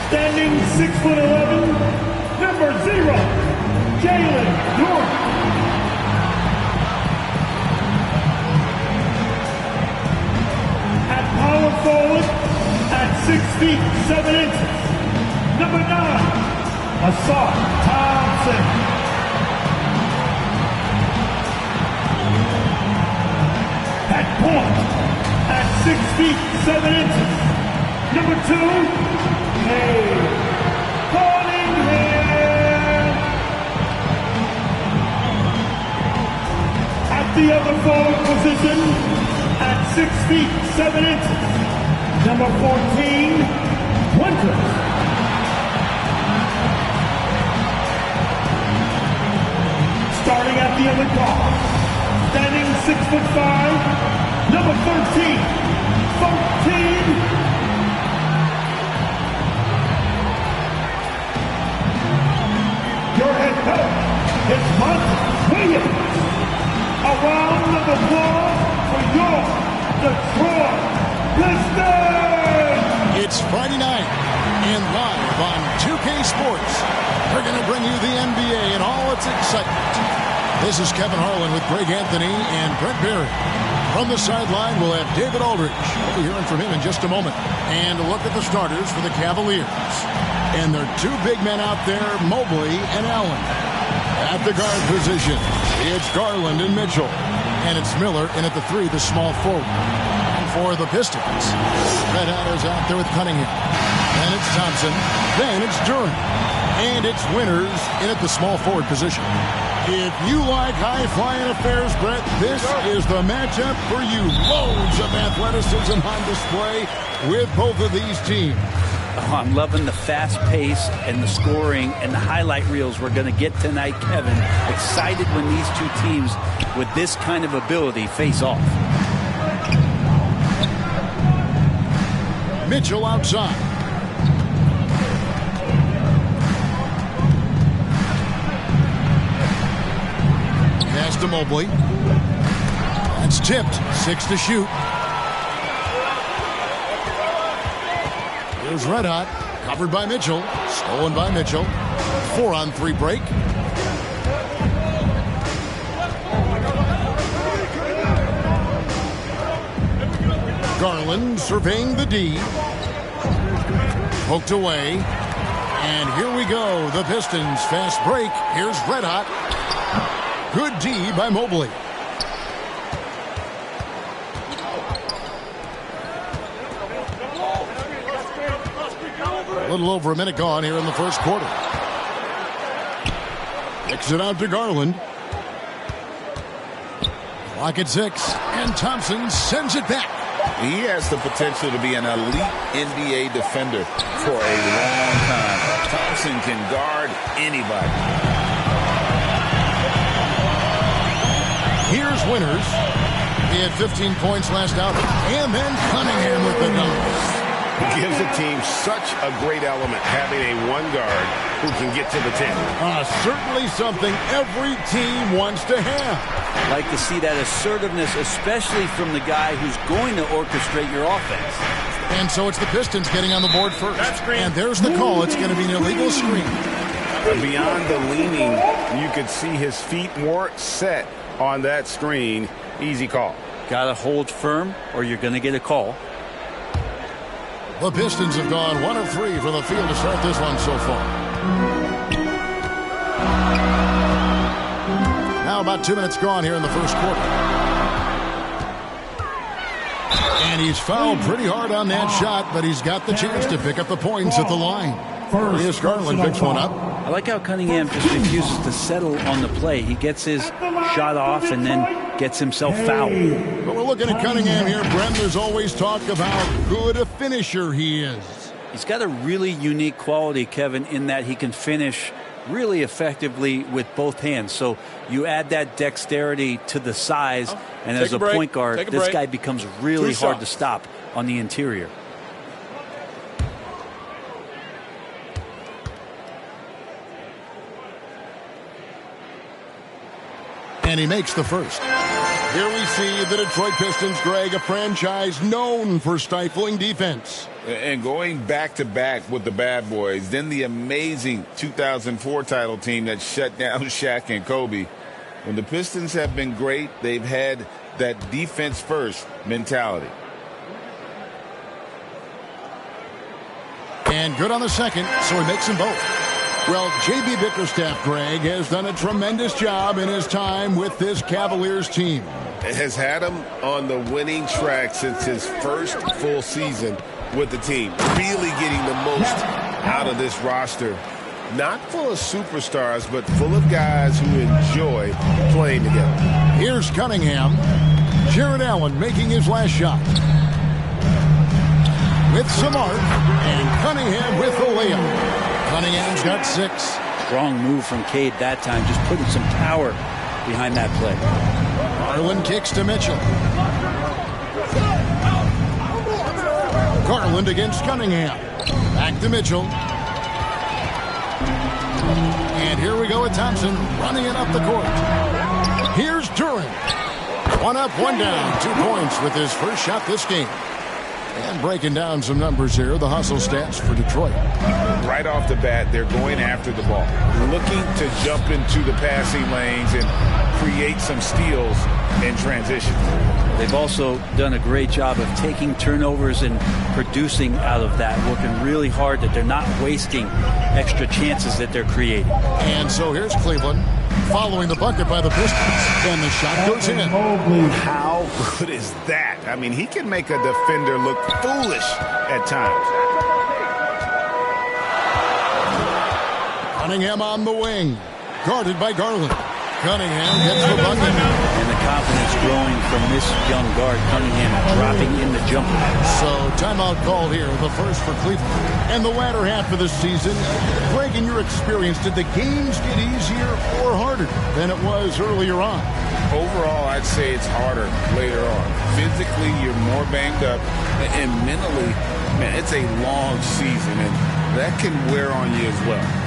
Standing 6'11", number 0, Jalen Duren. At power forward, at 6 feet 7 inches, number 9, Ausar Thompson. At point, at 6 feet 7 inches, number 2, Cade Cunningham. At the other forward position, at 6 feet 7 inches, number 14, Winters. Starting at the other guard, standing 6'5", number 13, your head coach is Monty Williams. A round of applause for your Detroit Pistons! It's Friday night, and live on 2K Sports, we're going to bring you the NBA and all its excitement. This is Kevin Harlan with Greg Anthony and Brent Barry. From the sideline, we'll have David Aldridge. We'll be hearing from him in just a moment. And a look at the starters for the Cavaliers. And there are two big men out there, Mobley and Allen. At the guard position, it's Garland and Mitchell. And it's Miller, and at the 3, the small forward. And for the Pistons, Red Hatters out there with Cunningham. Then it's Thompson. Then it's Duren. And it's Winters in at the small forward position. If you like high-flying affairs, Brett, this is the matchup for you. Loads of athleticism on display with both of these teams. Oh, I'm loving the fast pace and the scoring and the highlight reels we're going to get tonight, Kevin. Excited when these two teams with this kind of ability face off. Mitchell outside. Pass to Mobley. That's tipped. 6 to shoot. Here's Red Hot. Covered by Mitchell. Stolen by Mitchell. 4-on-3 break. Garland surveying the D. Poked away. And here we go. The Pistons fast break. Here's Red Hot. Good D by Mobley. A little over a minute gone here in the first quarter. Kicks it out to Garland. Clock at 6. And Thompson sends it back. He has the potential to be an elite NBA defender for a long time. Thompson can guard anybody. Here's Winters. He had 15 points last outing. And then Cunningham with the numbers. It gives a team such a great element having a one guard who can get to the 10. Certainly something every team wants to have. Like to see that assertiveness, especially from the guy who's going to orchestrate your offense. And so it's the Pistons getting on the board first. And there's the call. It's going to be an illegal screen. Beyond the leaning, you could see his feet more set on that screen. Easy call. Got to hold firm or you're going to get a call. The Pistons have gone 1 of 3 from the field to start this one so far. Now about 2 minutes gone here in the first quarter. And he's fouled pretty hard on that shot, but he's got the chance to pick up the points at the line. Here's Garland picks one up. I like how Cunningham just refuses to settle on the play. He gets his shot off and then gets himself fouled. But we're looking at Cunningham here, Brent. There's always talk of how good a finisher he is. He's got a really unique quality, Kevin, in that he can finish really effectively with both hands. So you add that dexterity to the size, and as a point guard, this guy becomes really hard to stop on the interior. And he makes the first. Here we see the Detroit Pistons, Greg, a franchise known for stifling defense. And going back-to-back with the Bad Boys, then the amazing 2004 title team that shut down Shaq and Kobe. When the Pistons have been great, they've had that defense-first mentality. And good on the second, so he makes them both. Well, J.B. Bickerstaff, Greg, has done a tremendous job in his time with this Cavaliers team. Has had him on the winning track since his first full season with the team. Really getting the most out of this roster. Not full of superstars, but full of guys who enjoy playing together. Here's Cunningham. Jared Allen making his last shot. With some arc, and Cunningham with the layup. Cunningham's got 6. Strong move from Cade that time, just putting some power behind that play. Garland kicks to Mitchell. Garland against Cunningham. Back to Mitchell. And here we go with Thompson running it up the court. Here's Duren. 1 up, 1 down. 2 points with his first shot this game. And breaking down some numbers here, the hustle stats for Detroit. Right off the bat, they're going after the ball. Looking to jump into the passing lanes and create some steals in transition. They've also done a great job of taking turnovers and producing out of that, working really hard that they're not wasting extra chances that they're creating. And so here's Cleveland following the bucket by the Pistons. And the shot goes in. How good is that? I mean, he can make a defender look foolish at times. Cunningham on the wing. Guarded by Garland. Cunningham gets the bucket. And the confidence growing from this young guard. Cunningham dropping in the jumper. So timeout call here, the first for Cleveland. And the latter half of the season, Greg, in your experience, did the games get easier or harder than it was earlier on? Overall, I'd say it's harder later on. Physically, you're more banged up. And mentally, man, it's a long season. And that can wear on you as well.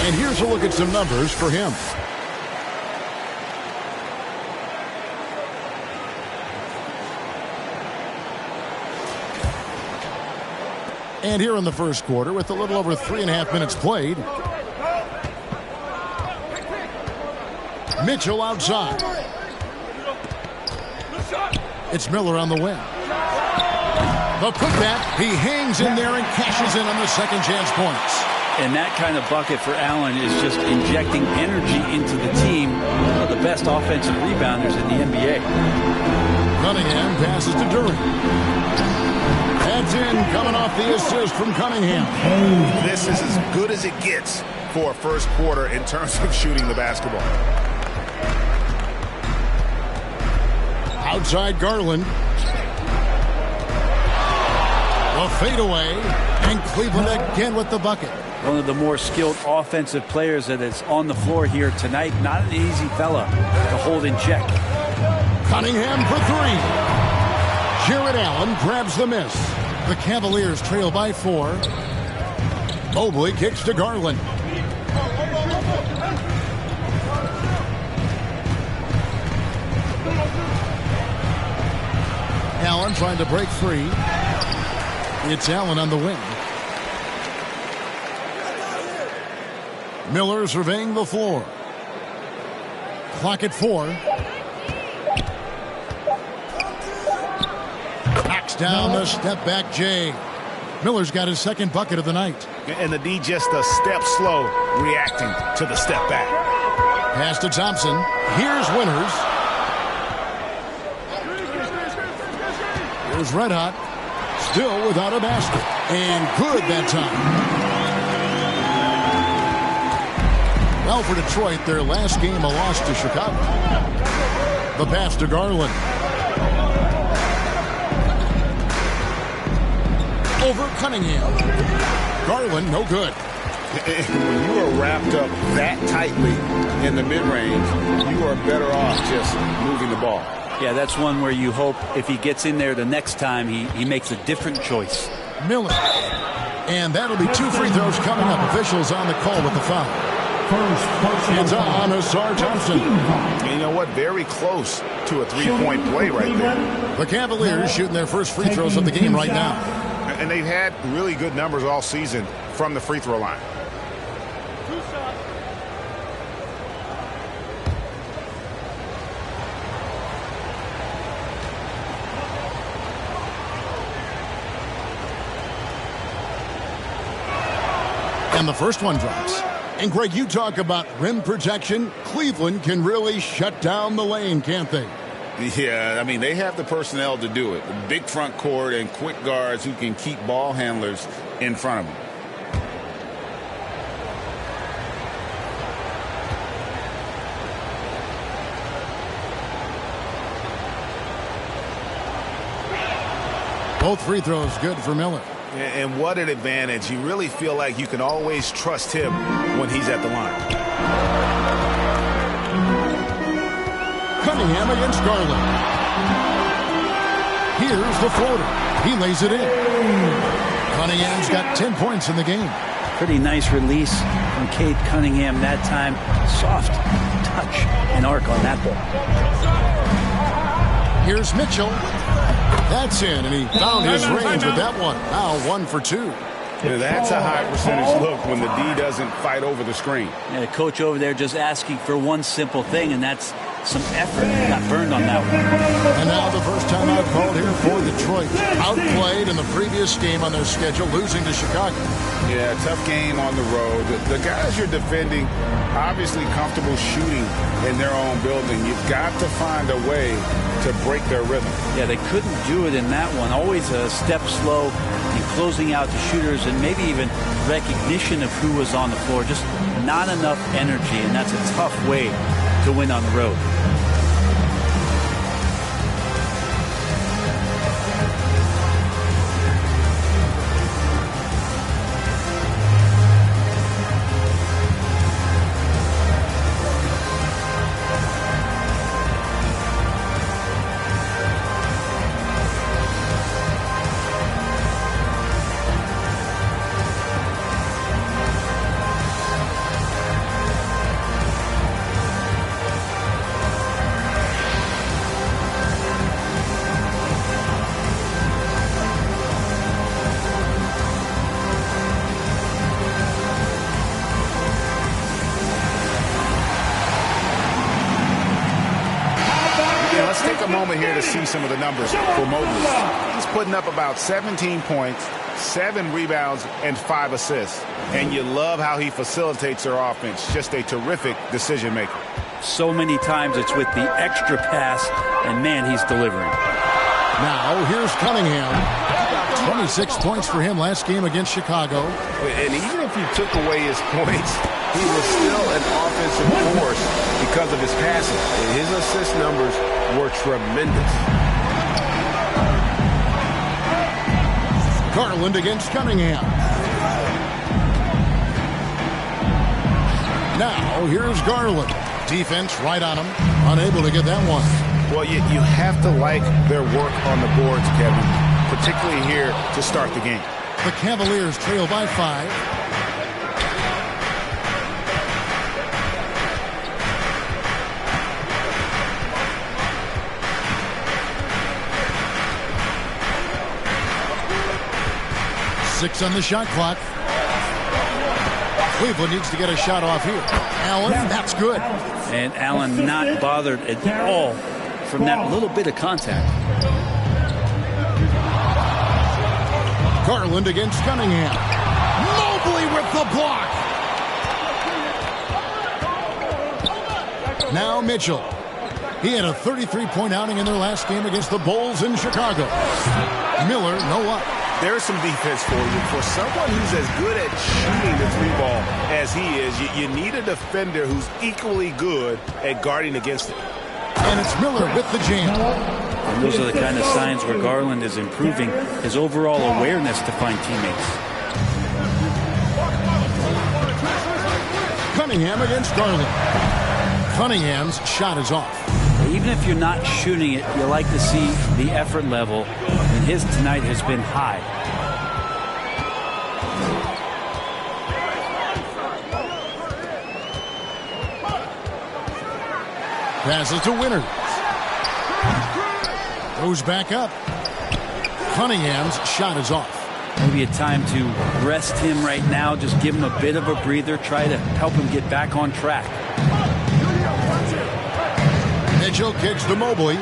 And here's a look at some numbers for him. And here in the first quarter, with a little over 3.5 minutes played, Mitchell outside. It's Miller on the wing. The putback, he hangs in there and cashes in on the second chance points. And that kind of bucket for Allen is just injecting energy into the team. One of the best offensive rebounders in the NBA. Cunningham passes to Duren. That's in, coming off the assist from Cunningham. This is as good as it gets for a first quarter in terms of shooting the basketball. Outside Garland. A fadeaway. And Cleveland again with the bucket. One of the more skilled offensive players that is on the floor here tonight. Not an easy fella to hold in check. Cunningham for 3. Jared Allen grabs the miss. The Cavaliers trail by 4. Mobley kicks to Garland. Allen trying to break free. It's Allen on the wing. Miller surveying the floor. Clock at 4. Knocks down the step-back Jay. Miller's got his second bucket of the night. And the D just a step slow reacting to the step back. Pass to Thompson. Here's Winters. Here's Red Hot. Still without a basket. And good that time. Well, for Detroit, their last game a loss to Chicago. The pass to Garland. Over Cunningham. Garland, no good. When you are wrapped up that tightly in the mid-range, you are better off just moving the ball. Yeah, that's one where you hope if he gets in there the next time, he makes a different choice. Miller. And that'll be 2 free throws coming up. Officials on the call with the foul. It's on Ausar Thompson. And you know what? Very close to a three-point play right there. The Cavaliers shooting their first free throws of the game right now. And they've had really good numbers all season from the free throw line. And the first one drops. And Greg, you talk about rim protection. Cleveland can really shut down the lane, can't they? Yeah, I mean, they have the personnel to do it. Big front court and quick guards who can keep ball handlers in front of them. Both free throws good for Miller. And what an advantage. You really feel like you can always trust him when he's at the line. Cunningham against Garland. Here's the floater. He lays it in. Cunningham's got 10 points in the game. Pretty nice release from Cade Cunningham that time. Soft touch and arc on that ball. Here's Mitchell. That's in, and he found his range with that one. Now 1 for 2. Yeah, that's a high percentage look when the D doesn't fight over the screen. Yeah, the coach over there just asking for one simple thing, and that's some effort. Got burned on that one. And now the first time out called here for Detroit. Outplayed in the previous game on their schedule, losing to Chicago. Yeah, tough game on the road. The guys you're defending, obviously comfortable shooting in their own building. You've got to find a way to break their rhythm. Yeah, they couldn't do it in that one. Always a step slow in closing out the shooters and maybe even recognition of who was on the floor. Just not enough energy, and that's a tough way to win on the road. Here to see some of the numbers for Mobley. He's putting up about 17 points, 7 rebounds, and 5 assists. And you love how he facilitates their offense. Just a terrific decision maker. So many times it's with the extra pass, and man, he's delivering. Now here's Cunningham. 26 points for him last game against Chicago. And even if you took away his points, he was still an offensive force because of his passing. And his assist numbers were tremendous. Garland against Cunningham. Now here's Garland. Defense right on him. Unable to get that one. Well, you have to like their work on the boards, Kevin, particularly here to start the game. The Cavaliers trail by 5. Six on the shot clock. Cleveland needs to get a shot off here. Allen, that's good. And Allen not bothered at all from that little bit of contact. Garland against Cunningham. Mobley with the block. Now Mitchell. He had a 33-point outing in their last game against the Bulls in Chicago. Miller, no up. There's some defense for you. For someone who's as good at shooting the three ball as he is, you need a defender who's equally good at guarding against it. And it's Miller with the jam. And those are the kind of signs where Garland is improving his overall awareness to find teammates. Cunningham against Garland. Cunningham's shot is off. Even if you're not shooting it, you like to see the effort level, and his tonight has been high. Passes to Winters. Goes back up. Cunningham's shot is off. Maybe a time to rest him right now, just give him a bit of a breather, try to help him get back on track. Mitchell kicks to Mobley.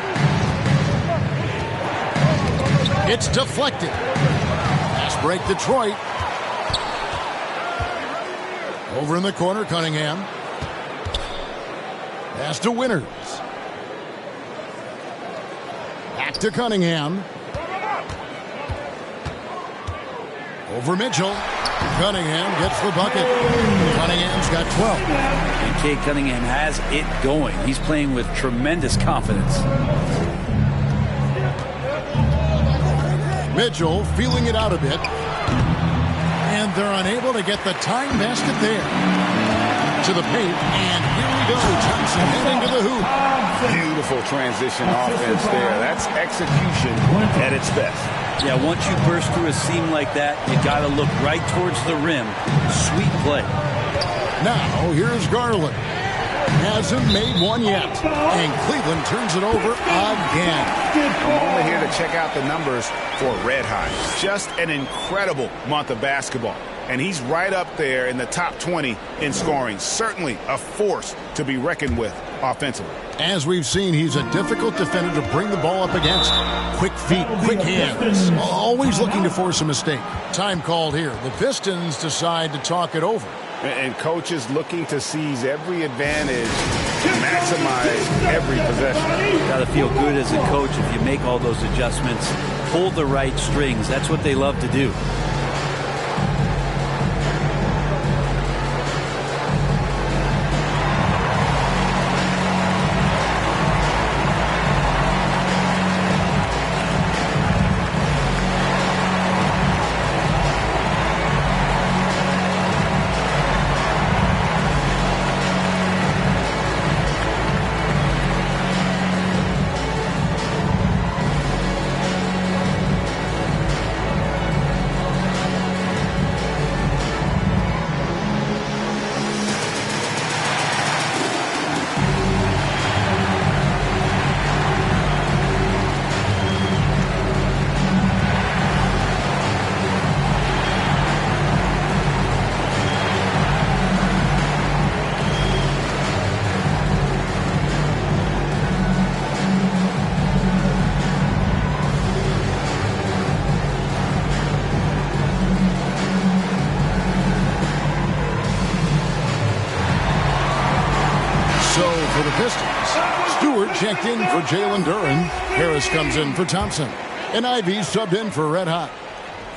It's deflected. Pass break Detroit. Over in the corner, Cunningham. Pass to Winters. Back to Cunningham. Over Mitchell. Cunningham gets the bucket. Cunningham's got 12. And Cade Cunningham has it going. He's playing with tremendous confidence. Mitchell feeling it out a bit. And they're unable to get the tying basket there. To the paint. And here we go. Thompson heading to the hoop. Beautiful transition offense there. That's execution at its best. Yeah, once you burst through a seam like that, you got to look right towards the rim. Sweet play. Now, here's Garland. Hasn't made one yet. And Cleveland turns it over again. I'm only here to check out the numbers for Red Hot. Just an incredible month of basketball. And he's right up there in the top 20 in scoring. Certainly a force to be reckoned with offensively. As we've seen, he's a difficult defender to bring the ball up against. Quick feet, quick hands. Always looking to force a mistake. Time called here. The Pistons decide to talk it over. And coaches looking to seize every advantage, maximize every possession. Got to feel good as a coach if you make all those adjustments. Pull the right strings. That's what they love to do. Checked in for Jalen Duren. Harris comes in for Thompson. And Ivy subbed in for Red Hot.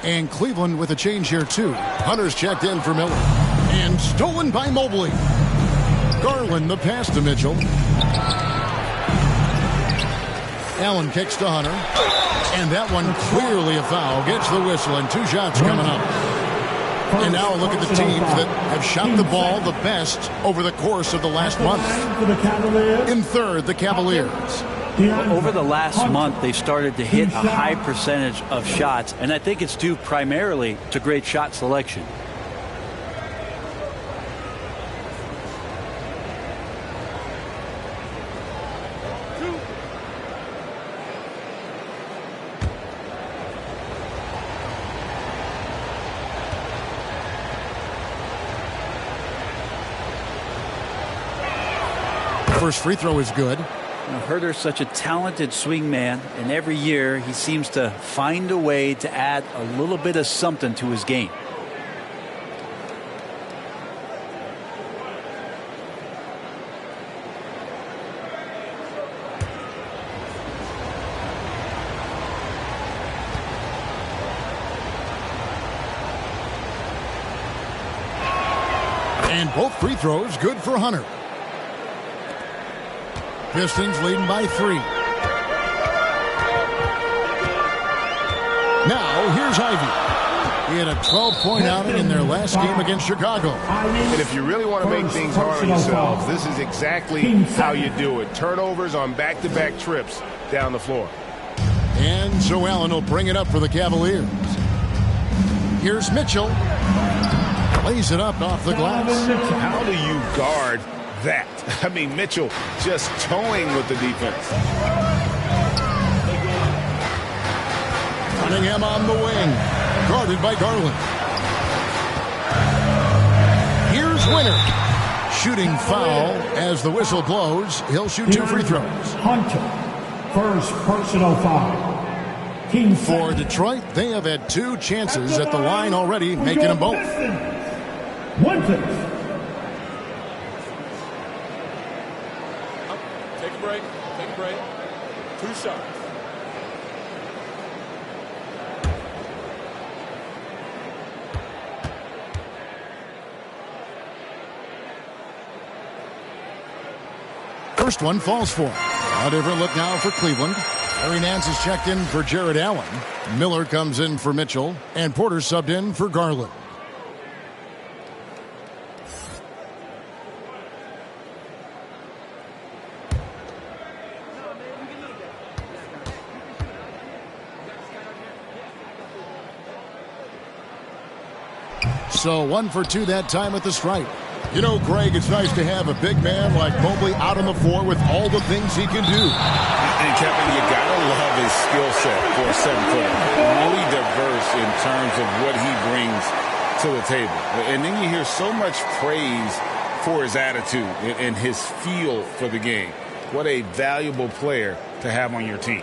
And Cleveland with a change here too. Hunter's checked in for Miller. And stolen by Mobley. Garland the pass to Mitchell. Allen kicks to Hunter. And that one clearly a foul. Gets the whistle and 2 shots coming up. And now look at the teams that have shot the ball the best over the course of the last month. In third, the Cavaliers. Over the last month, they started to hit a high percentage of shots, and I think it's due primarily to great shot selection. First free throw is good. Herter's such a talented swing man, and every year he seems to find a way to add a little bit of something to his game. And both free throws good for Hunter. Pistons leading by 3. Now, here's Ivey. He had a 12-point outing in their last game against Chicago. And if you really want to make things hard on yourselves, this is exactly how you do it. Turnovers on back-to-back trips down the floor. And so Allen will bring it up for the Cavaliers. Here's Mitchell. Lays it up off the glass. How do you guard that? I mean, Mitchell just toying with the defense. Cunningham on the wing. Guarded by Garland. Here's Winter. Shooting foul as the whistle blows. He'll shoot 2 free throws. Hunter. First personal foul. For Detroit, they have had 2 chances at the line already, making them both. Winter. Take a break. Take a break. 2 shots. First one falls for him. A different look now for Cleveland. Larry Nance is checked in for Jared Allen. Miller comes in for Mitchell. And Porter subbed in for Garland. So 1 for 2 that time at the stripe. You know, Greg, it's nice to have a big man like Mobley out on the floor with all the things he can do. And Kevin, you gotta love his skill set for a 7-footer. Really diverse in terms of what he brings to the table. And then you hear so much praise for his attitude and his feel for the game. What a valuable player to have on your team.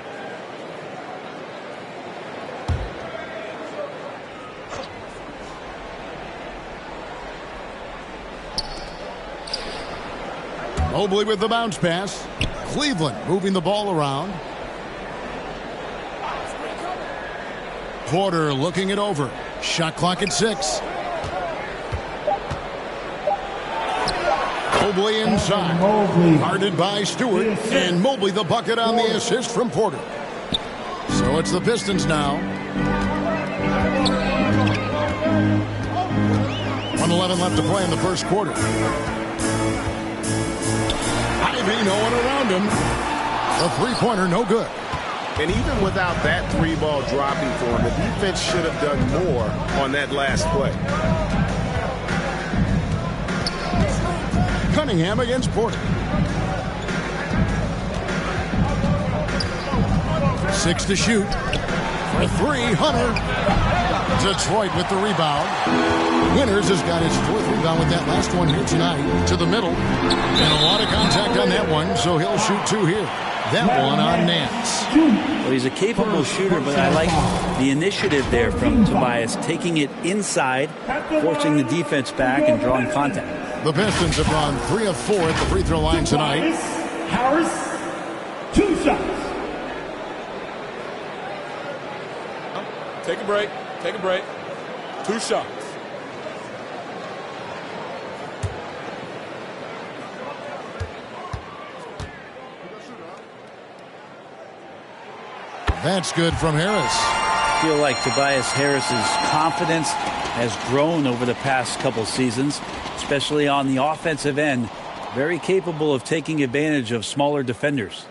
Mobley with the bounce pass. Cleveland moving the ball around. Porter looking it over. Shot clock at 6. Mobley inside. Guarded by Stewart. And Mobley the bucket on the assist from Porter. So it's the Pistons now. 1:11 left to play in the first quarter. Ivey, no one around him. The three-pointer, no good. And even without that 3-ball dropping for him, the defense should have done more on that last play. Cunningham against Porter. 6 to shoot. For 3, Hunter. Detroit with the rebound. Winters has got his 4th rebound with that last one here tonight. To the middle. And a lot of contact on that one, so he'll shoot 2 here. That one on Nance. Well, he's a capable shooter, but I like the initiative there from Tobias, taking it inside, forcing the defense back, and drawing contact. The Pistons have gone 3 of 4 at the free throw line tonight. Harris, 2 shots. Take a break. Take a break. 2 shots. That's good from Harris. I feel like Tobias Harris's confidence has grown over the past couple seasons, especially on the offensive end. Very capable of taking advantage of smaller defenders.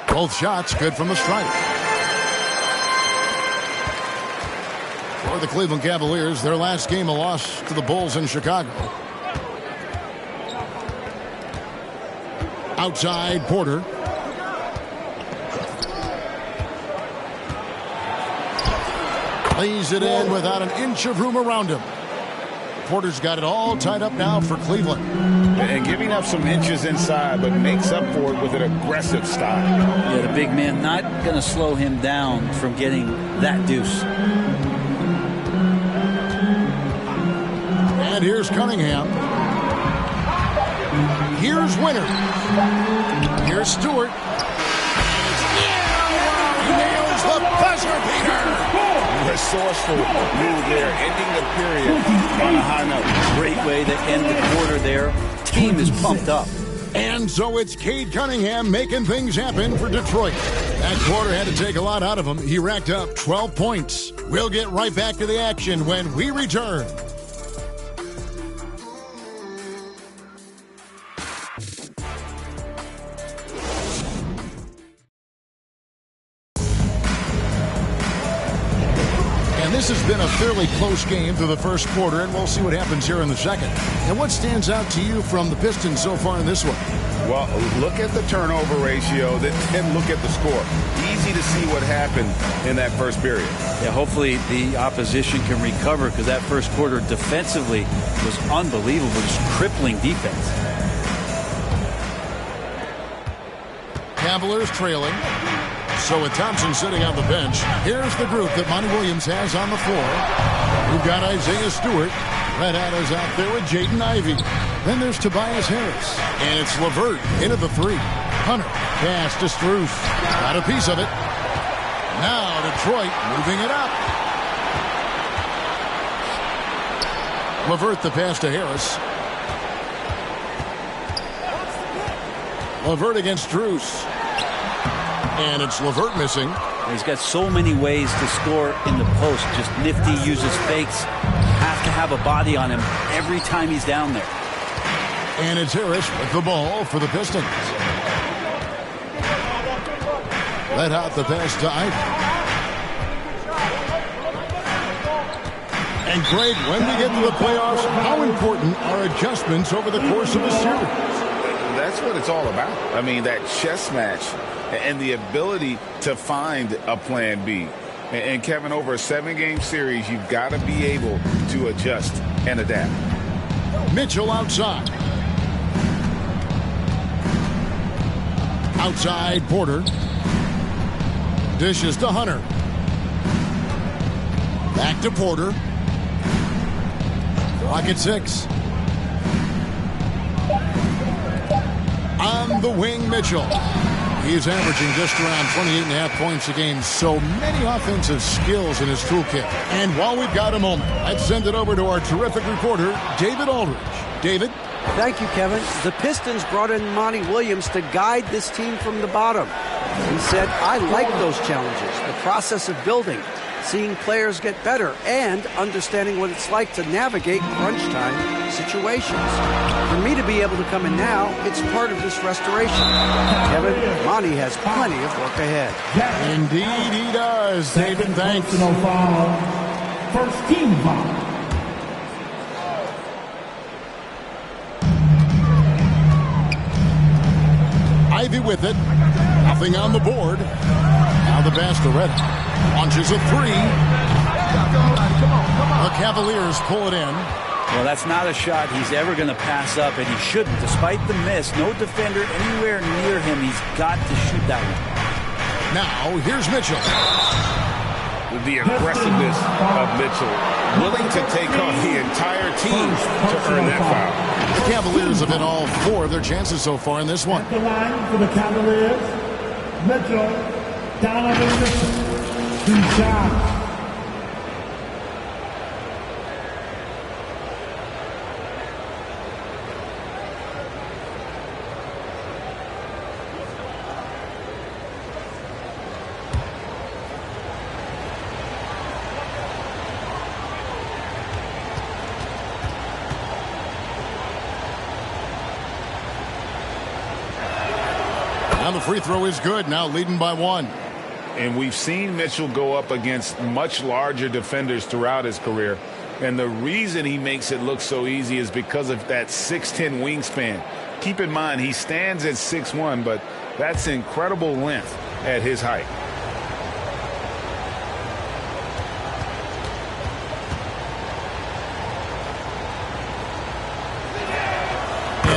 Both shots good from the stripe. For the Cleveland Cavaliers, their last game a loss to the Bulls in Chicago. Outside, Porter. Lays it in without an inch of room around him. Porter's got it all tied up now for Cleveland. And giving up some inches inside, but makes up for it with an aggressive style. Yeah, the big man not going to slow him down from getting that deuce. And here's Cunningham. Here's Winner. Here's Stewart. He nails the buzzer beater. Resourceful move there, ending the period on a high note. Great way to end the quarter there. Team is pumped up. And so it's Cade Cunningham making things happen for Detroit. That quarter had to take a lot out of him. He racked up 12 points. We'll get right back to the action when we return. This has been a fairly close game through the first quarter, and we'll see what happens here in the second. And what stands out to you from the Pistons so far in this one? Well, look at the turnover ratio, then look at the score. Easy to see what happened in that first period. Yeah, hopefully the opposition can recover, because that first quarter defensively was unbelievable, just crippling defense. Cavaliers trailing. So with Thompson sitting on the bench, here's the group that Monty Williams has on the floor. We've got Isaiah Stewart. Red Atta's out there with Jaden Ivey. Then there's Tobias Harris. And it's LeVert into the three. Hunter, pass to Strus. Got a piece of it. Now Detroit moving it up. LeVert the pass to Harris. LeVert against Strus. And it's LeVert missing. He's got so many ways to score in the post. Just nifty, uses fakes. Have to have a body on him every time he's down there. And it's Harris with the ball for the Pistons. Let out the pass to Ivey. And Greg, when we get to the playoffs, how important are adjustments over the course of a series? That's what it's all about. I mean, that chess match and the ability to find a plan B. And Kevin, over a 7-game series, you've got to be able to adjust and adapt. Mitchell outside. Outside Porter. Dishes to Hunter. Back to Porter. Clock at 6. On the wing, Mitchell. He's averaging just around 28.5 points a game. So many offensive skills in his toolkit. And while we've got a moment, let's send it over to our terrific reporter, David Aldridge. David? Thank you, Kevin. The Pistons brought in Monty Williams to guide this team from the bottom. He said, I like those challenges, the process of building, seeing players get better, and understanding what it's like to navigate crunch time situations. For me to be able to come in now, it's part of this restoration. Kevin, Monty has plenty of work ahead. Indeed he does. David, thanks. First team foul. Ivey with it. Nothing on the board. Now the pass to Red. Launches a three. The Cavaliers pull it in. Well, that's not a shot he's ever going to pass up, and he shouldn't. Despite the miss, no defender anywhere near him. He's got to shoot that one. Now, here's Mitchell. The aggressiveness of Mitchell, willing to take on the entire team to earn that foul. The Cavaliers have hit all 4 of their chances so far in this one. At the line for the Cavaliers, Mitchell, Donovan Mitchell, 2 shots. Now the free throw is good. Now leading by 1. And we've seen Mitchell go up against much larger defenders throughout his career. And the reason he makes it look so easy is because of that 6'10" wingspan. Keep in mind, he stands at 6'1", but that's incredible length at his height.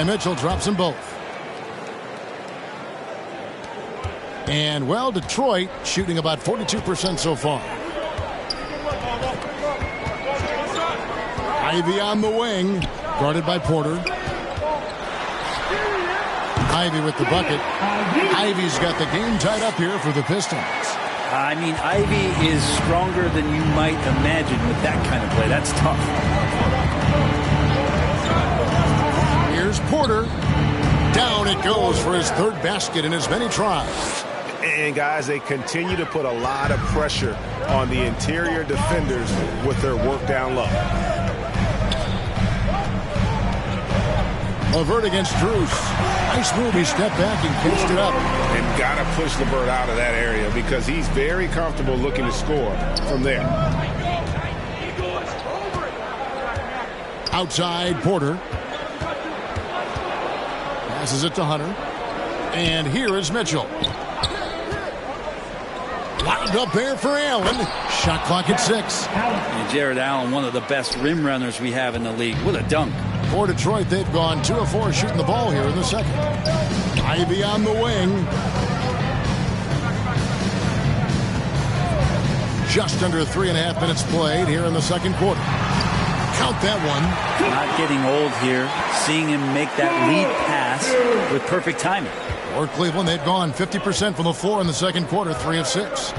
And Mitchell drops them both. And, well, Detroit shooting about 42% so far. Ivy on the wing, guarded by Porter. Ivy with the bucket. Ivy's got the game tied up here for the Pistons. I mean, Ivy is stronger than you might imagine with that kind of play. That's tough. Here's Porter. Down it goes for his third basket in as many tries. And, guys, they continue to put a lot of pressure on the interior defenders with their work down low. LeVert against Strus. Nice move. He stepped back and catched it up. And got to push LeVert out of that area because he's very comfortable looking to score from there. Outside, Porter. Passes it to Hunter. And here is Mitchell. Lined up there for Allen. Shot clock at 6. And Jared Allen, one of the best rim runners we have in the league. What a dunk. For Detroit, they've gone 2 of 4 shooting the ball here in the second. Ivy on the wing. Just under 3.5 minutes played here in the second quarter. Count that one. Not getting old here. Seeing him make that lead pass with perfect timing. For Cleveland, they've gone 50% from the floor in the second quarter, 3 of 6.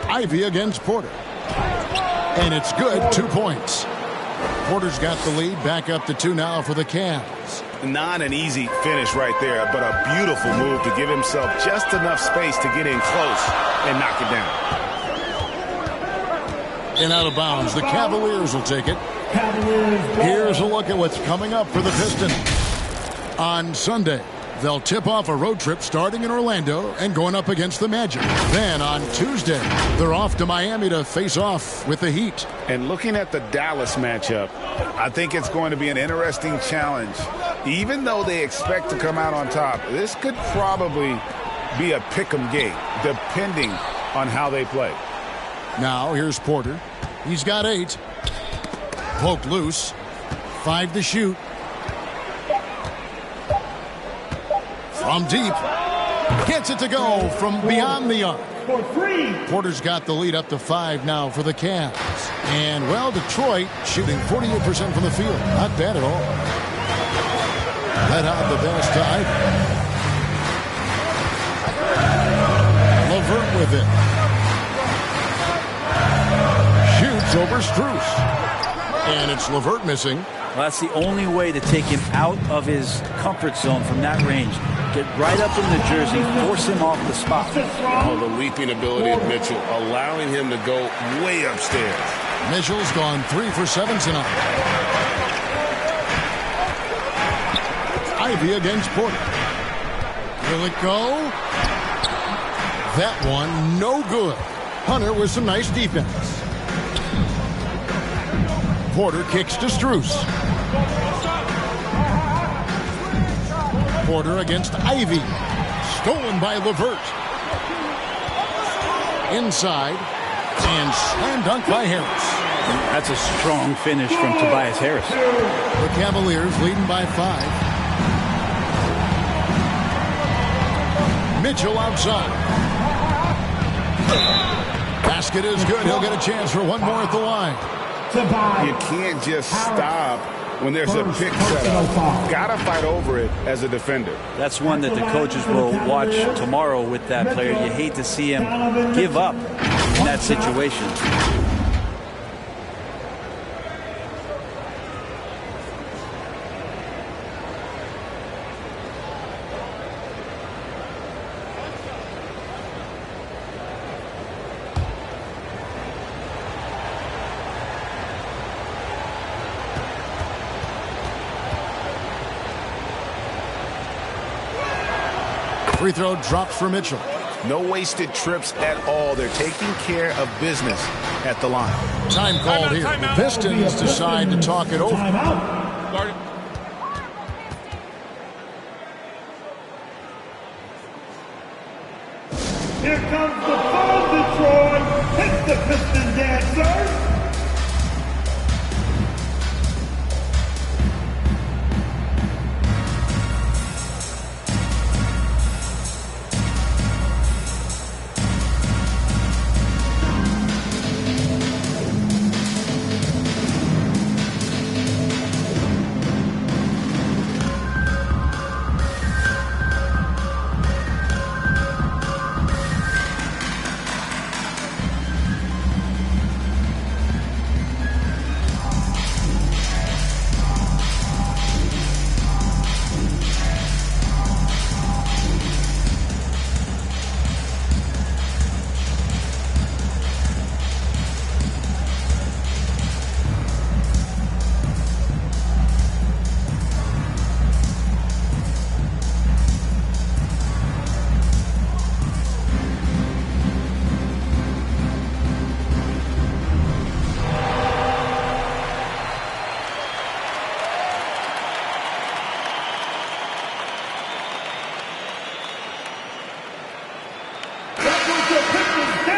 Ivy against Porter. And it's good, 2 points. Porter's got the lead, back up to 2 now for the Cavs. Not an easy finish right there, but a beautiful move to give himself just enough space to get in close and knock it down. And out of bounds, the Cavaliers will take it. Here's a look at what's coming up for the Pistons. On Sunday, they'll tip off a road trip starting in Orlando and going up against the Magic. Then on Tuesday, they're off to Miami to face off with the Heat. And looking at the Dallas matchup, I think it's going to be an interesting challenge. Even though they expect to come out on top, this could probably be a pick-em game, depending on how they play. Now, here's Porter. He's got 8. Poked loose. 5 to shoot. From deep. Gets it to go from beyond the arc. Porter's got the lead up to 5 now for the Cavs. And, well, Detroit shooting 48% from the field. Not bad at all. Let out the best to Ivy. LeVert with it. Shoots over Strus. And it's LeVert missing. Well, that's the only way to take him out of his comfort zone from that range. Get right up in the jersey, force him off the spot. Oh, the leaping ability of Mitchell, allowing him to go way upstairs. Mitchell's gone 3 for 7 tonight. Ivy against Porter. Will it go? That one, no good. Hunter with some nice defense. Porter kicks to Strus. Porter against Ivy. Stolen by LeVert. Inside. And slam dunk by Harris. That's a strong finish from Tobias Harris. The Cavaliers leading by 5. Mitchell outside. Basket is good. He'll get a chance for one more at the line. You can't just stop when there's a pick set up. Got to fight over it as a defender. That's one that the coaches will watch tomorrow with that player. You hate to see him give up in that situation. Free throw drops for Mitchell. No wasted trips at all. They're taking care of business at the line. Time called here. The Pistons decide to talk it over. Here comes the foul, Detroit. Hits the Piston dancer.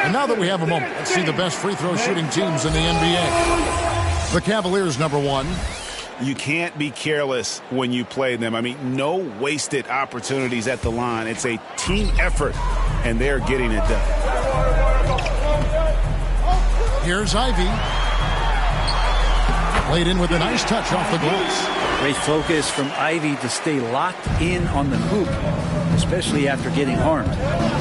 And now that we have a moment, let's see the best free throw shooting teams in the NBA. The Cavaliers, number 1. You can't be careless when you play them. I mean, no wasted opportunities at the line. It's a team effort, and they're getting it done. Here's Ivy. Played in with a nice touch off the glass. Great focus from Ivy to stay locked in on the hoop, especially after getting harmed.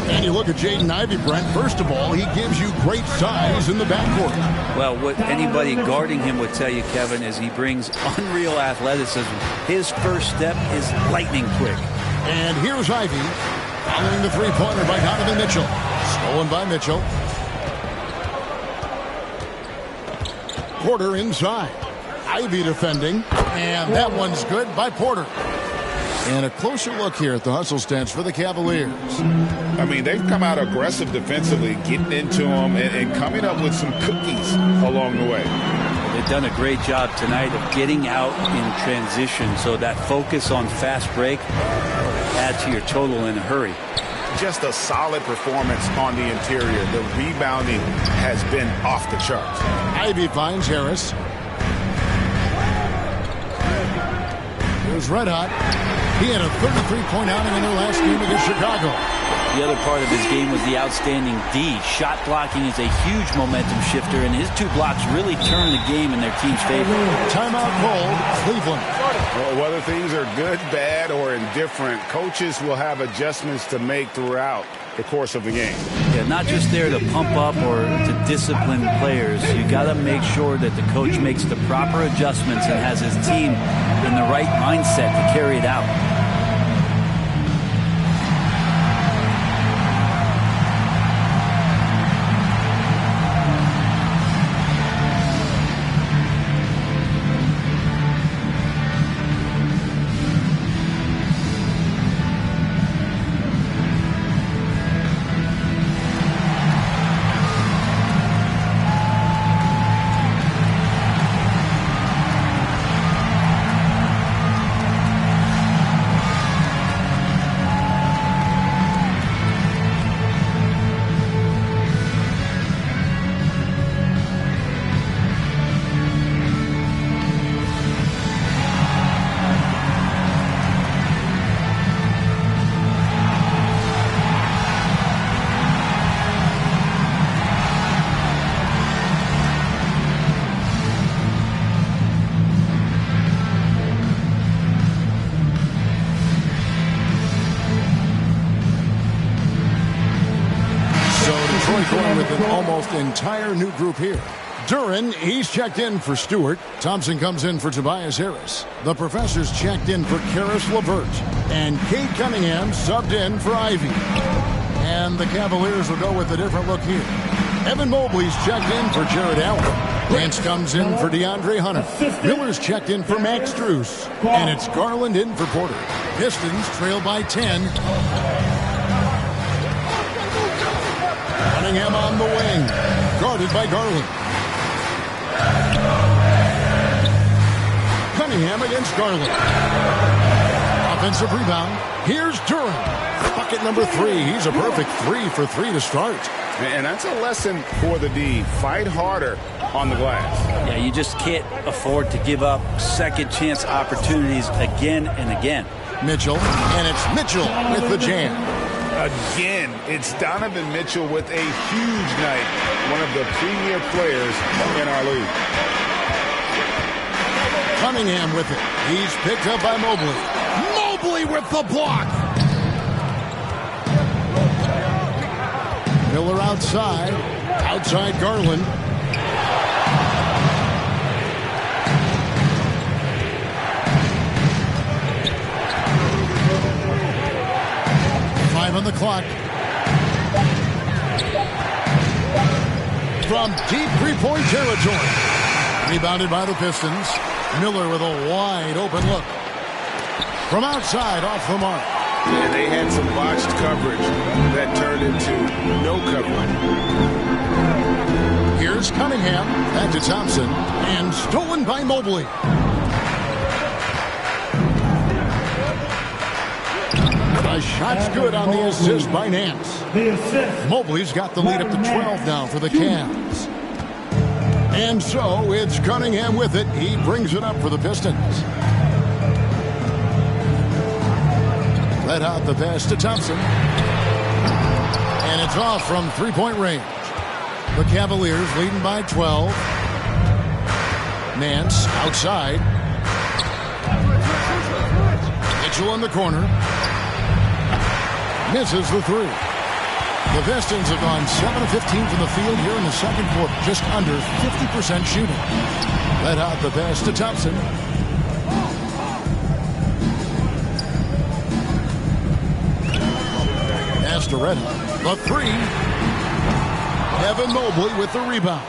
And you look at Jaden Ivey, Brent. First of all, he gives you great size in the backcourt. Well, what anybody guarding him would tell you, Kevin, is he brings unreal athleticism. His first step is lightning quick. And here's Ivy following the three-pointer by Donovan Mitchell. Stolen by Mitchell. Porter inside. Ivy defending, and that one's good by Porter. And a closer look here at the hustle stance for the Cavaliers. I mean, they've come out aggressive defensively, getting into them and coming up with some cookies along the way. They've done a great job tonight of getting out in transition, so that focus on fast break add to your total in a hurry. Just a solid performance on the interior. The rebounding has been off the charts. Ivy finds Harris. Here's Red Hot. He had a 33-point outing in their last game against Chicago. The other part of his game was the outstanding D. Shot blocking is a huge momentum shifter, and his 2 blocks really turned the game in their team's favor. Timeout called, Cleveland. Well, whether things are good, bad, or indifferent, coaches will have adjustments to make throughout the course of the game. Yeah, not just there to pump up or to discipline players. You got to make sure that the coach makes the proper adjustments and has his team in the right mindset to carry it out. With an almost entire new group here. Duren, he's checked in for Stewart. Thompson comes in for Tobias Harris. The professor's checked in for Karis LeVert. And Cade Cunningham subbed in for Ivy. And the Cavaliers will go with a different look here. Evan Mobley's checked in for Jared Allen. Lance comes in for DeAndre Hunter. Miller's checked in for Max Strus. And it's Garland in for Porter. Pistons trail by 10. Cunningham on the wing, guarded by Garland. Cunningham against Garland. Offensive rebound. Here's Duren. Bucket number 3. He's a perfect 3 for 3 to start. And that's a lesson for the D. Fight harder on the glass. Yeah, you just can't afford to give up second chance opportunities again and again. Mitchell, and it's Mitchell with the jam. Again, it's Donovan Mitchell with a huge night, one of the premier players in our league. Cunningham with it. He's picked up by Mobley. Mobley with the block. Miller outside. Outside Garland. On the clock. From deep three-point territory. Rebounded by the Pistons. Miller with a wide open look. From outside, off the mark. And they had some botched coverage that turned into no coverage. Here's Cunningham. Back to Thompson. And stolen by Mobley. The shot's good on the assist by Nance. The assist. Mobley's got the lead up to 12 now for the Cavs. And so it's Cunningham with it. He brings it up for the Pistons. Let out the pass to Thompson. And it's off from three-point range. The Cavaliers leading by 12. Nance outside. Mitchell in the corner. Misses the three. The Pistons have gone 7 of 15 from the field here in the second quarter. Just under 50% shooting. Let out the pass to Thompson. Pass to Reddick. The three. Evan Mobley with the rebound.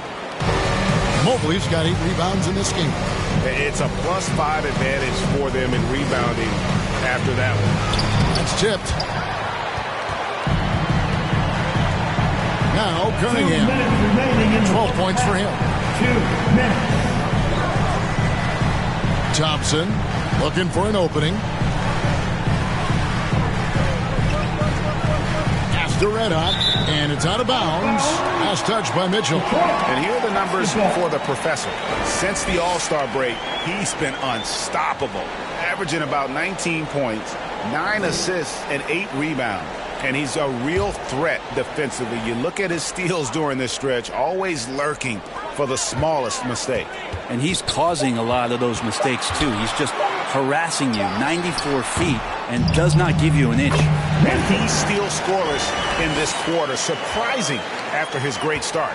Mobley's got 8 rebounds in this game. It's a +5 advantage for them in rebounding after that one. That's tipped. Now Cunningham. 12 points for him. 2 minutes. Thompson looking for an opening. To Red Hot, and it's out of bounds. Last touch by Mitchell. And here are the numbers for the professor. Since the All-Star break, he's been unstoppable, averaging about 19 points, 9 assists, and 8 rebounds. And he's a real threat defensively. You look at his steals during this stretch, always lurking for the smallest mistake. And he's causing a lot of those mistakes, too. He's just harassing you 94 feet and does not give you an inch. And he's still scoreless in this quarter. Surprising after his great start.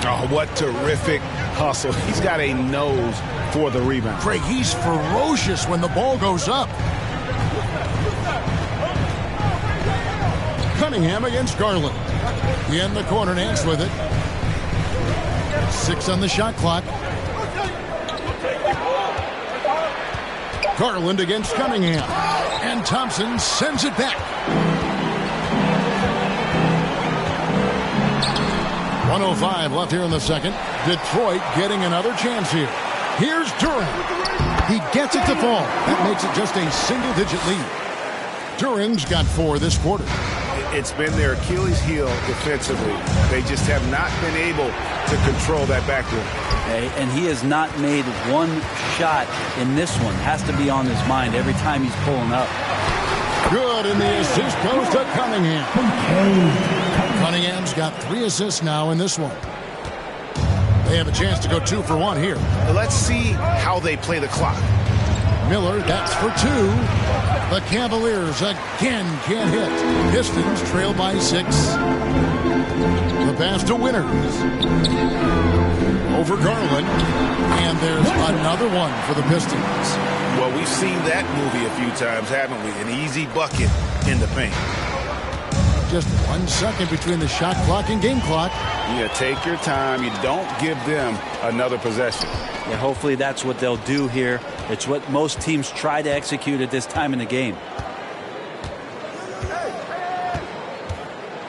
Oh, what terrific hustle. He's got a nose for the rebound. Craig, he's ferocious when the ball goes up. Cunningham against Garland. In the corner, Nance with it. 6 on the shot clock. Garland against Cunningham. And Thompson sends it back. 1:05 left here in the second. Detroit getting another chance here. Here's Duren. He gets it to fall. That makes it just a single-digit lead. Duren's got 4 this quarter. It's been their Achilles heel defensively. They just have not been able to control that backcourt. And he has not made one shot in this one. Has to be on his mind every time he's pulling up. Good, and the assist goes to Cunningham. Cunningham's got 3 assists now in this one. They have a chance to go 2 for 1 here. Let's see how they play the clock. Miller, that's for 2. The Cavaliers again can't hit. Pistons trail by 6. The pass to Winters. Over Garland. And there's another one for the Pistons. Well, we've seen that movie a few times, haven't we? An easy bucket in the paint. Just 1 second between the shot clock and game clock. Yeah, take your time. You don't give them another possession. Yeah, hopefully that's what they'll do here. It's what most teams try to execute at this time in the game.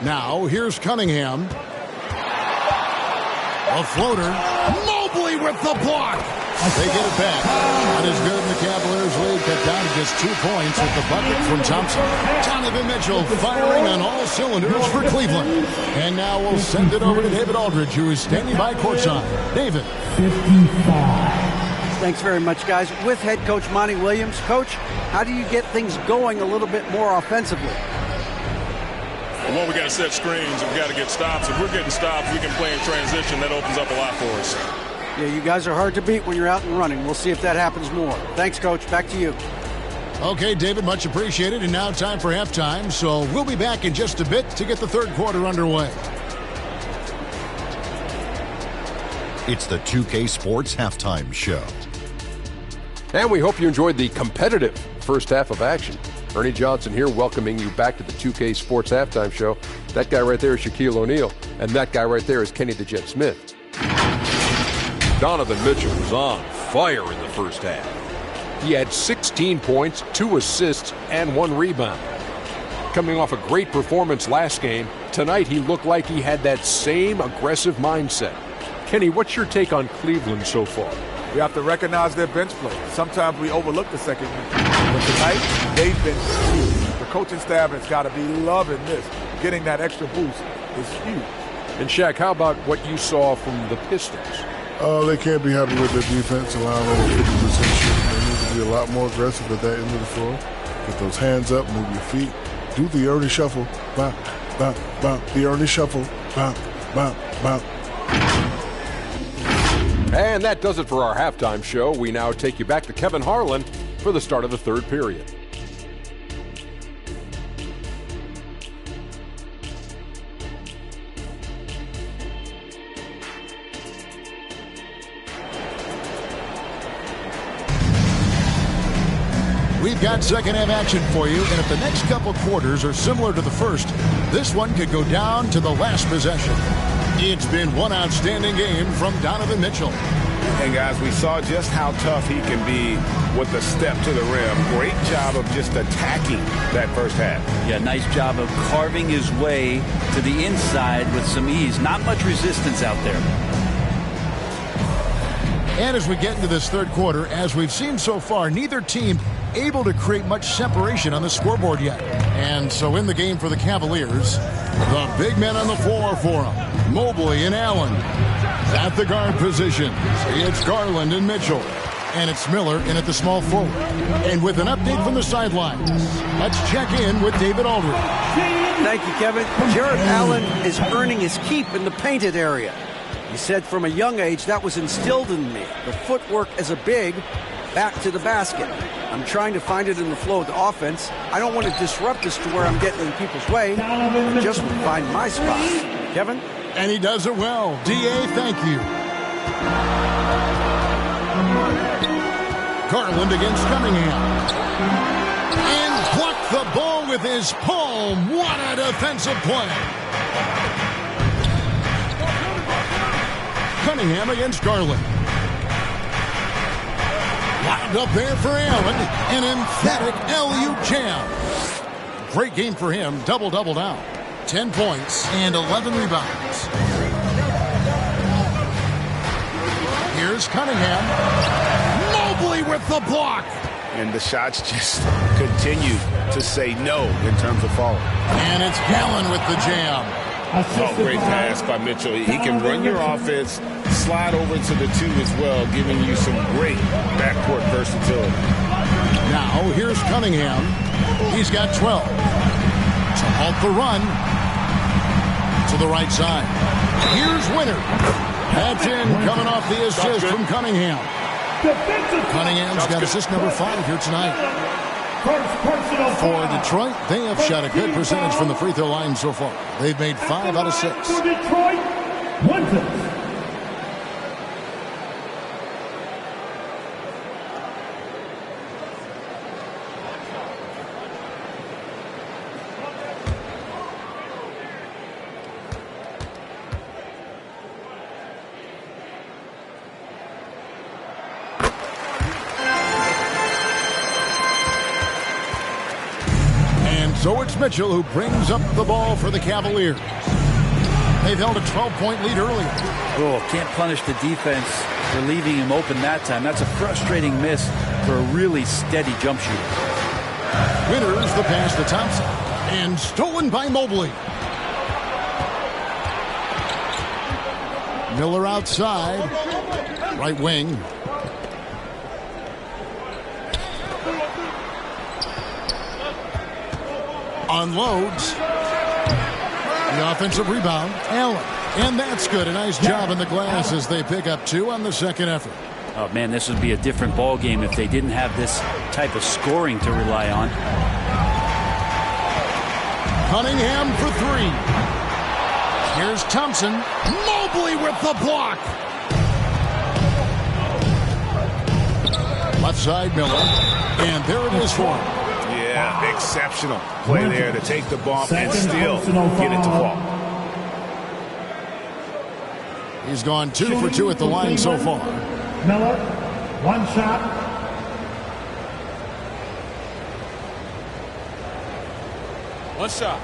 Now, here's Cunningham. A floater. Mobley with the block. They get it back. Not as good, and the Cavaliers lead cut down to just 2 points with the bucket from Thompson. Donovan Mitchell firing on all cylinders for Cleveland. And now we'll send it over to David Aldridge, who is standing by courtside. David. 55. Thanks very much, guys. With head coach Monty Williams. Coach, how do you get things going a little bit more offensively? Well, we got to set screens and we got to get stops. If we're getting stops, we can play in transition. That opens up a lot for us. Yeah, you guys are hard to beat when you're out and running. We'll see if that happens more. Thanks, Coach. Back to you. Okay, David, much appreciated. And now time for halftime. So we'll be back in just a bit to get the third quarter underway. It's the 2K Sports Halftime Show. And we hope you enjoyed the competitive first half of action. Ernie Johnson here welcoming you back to the 2K Sports Halftime Show. That guy right there is Shaquille O'Neal, and that guy right there is Kenny the Jet Smith. Donovan Mitchell was on fire in the first half. He had 16 points, 2 assists, and 1 rebound. Coming off a great performance last game, tonight he looked like he had that same aggressive mindset. Kenny, what's your take on Cleveland so far? We have to recognize their bench play. Sometimes we overlook the second unit. But tonight, they've been huge. The coaching staff has got to be loving this. Getting that extra boost is huge. And Shaq, how about what you saw from the Pistons? They can't be happy with their defense, allowing over 50% shooting. They need to be a lot more aggressive at that end of the floor. Get those hands up, move your feet. Do the Ernie Shuffle. Bop, bop, bop. The Ernie Shuffle. Bop, bop, bop. And that does it for our halftime show. We now take you back to Kevin Harlan for the start of the third period. We've got second half action for you, and if the next couple quarters are similar to the first, this one could go down to the last possession. It's been one outstanding game from Donovan Mitchell. And guys, we saw just how tough he can be with a step to the rim. Great job of just attacking that first half. Yeah, nice job of carving his way to the inside with some ease. Not much resistance out there. And as we get into this third quarter, as we've seen so far, neither team able to create much separation on the scoreboard yet. And so in the game for the Cavaliers, the big men on the floor for them, Mobley and Allen. At the guard positions, it's Garland and Mitchell. And it's Miller in at the small forward. And with an update from the sidelines, let's check in with David Aldridge. Thank you, Kevin. Jarrett Allen is earning his keep in the painted area. He said from a young age that was instilled in me. The footwork as a big, back to the basket. I'm trying to find it in the flow of the offense. I don't want to disrupt this to where I'm getting in people's way. I just want to find my spot. Kevin? And he does it well. D.A., thank you. Garland against Cunningham. And blocked the ball with his palm. What a defensive play. Cunningham against Garland. Wound up there for Allen. An emphatic LU jam. Great game for him. Double-double now. 10 points and 11 rebounds. Here's Cunningham. Mobley with the block. And the shots just continue to say no in terms of falling. And it's Gallen with the jam. Oh, great pass by Mitchell. He can run your offense, slide over to the two as well, giving you some great backcourt versatility. Now here's Cunningham. He's got 12. To halt the run to the right side. Here's Winter. That's in, coming off the assist from Cunningham. Cunningham's got assist number 5 here tonight. For Detroit, they have shot a good percentage from the free throw line so far. They've made 5 out of 6. For Detroit, Winters. So it's Mitchell who brings up the ball for the Cavaliers. They've held a 12-point lead earlier. Oh, can't punish the defense for leaving him open that time. That's a frustrating miss for a really steady jump shooter. Winters the pass to Thompson. And stolen by Mobley. Miller outside. Right wing. Unloads. The offensive rebound. Allen. And that's good. A nice job in the glass as they pick up 2 on the second effort. Oh, man, this would be a different ball game if they didn't have this type of scoring to rely on. Cunningham for 3. Here's Thompson. Mobley with the block. Left side, Miller. And there it is for him. Yeah, exceptional play there to take the bump and still get it to fall. He's gone 2 for 2 at the line so far. Miller, 1 shot. One shot.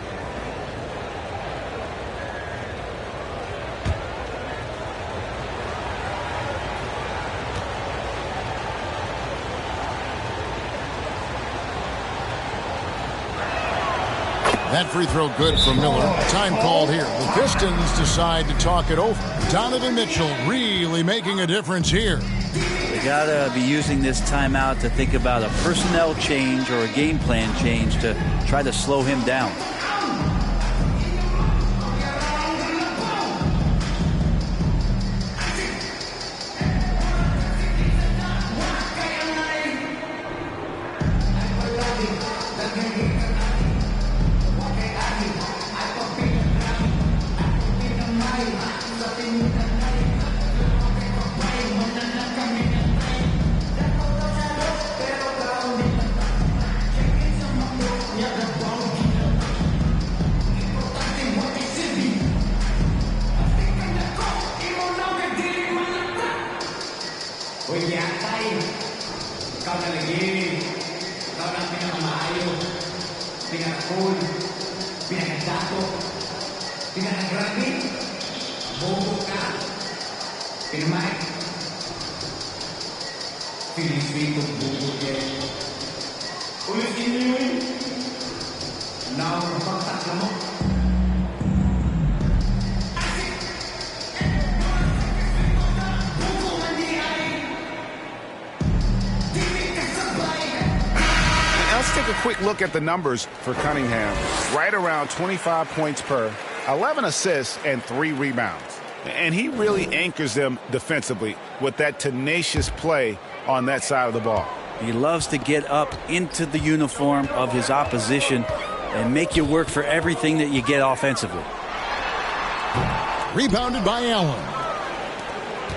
That free throw good from Miller. Time called here. The Pistons decide to talk it over. Donovan Mitchell really making a difference here. They got to be using this timeout to think about a personnel change or a game plan change to try to slow him down. Look at the numbers for Cunningham. Right around 25 points per, 11 assists, and 3 rebounds. And he really anchors them defensively with that tenacious play on that side of the ball. He loves to get up into the uniform of his opposition and make you work for everything that you get offensively. Rebounded by Allen.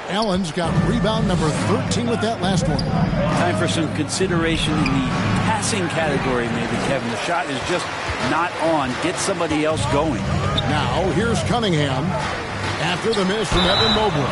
Allen's got rebound number 13 with that last one. Time for some consideration in the passing category, maybe, Kevin. The shot is just not on. Get somebody else going. Now, here's Cunningham after the miss from Evan Mobley.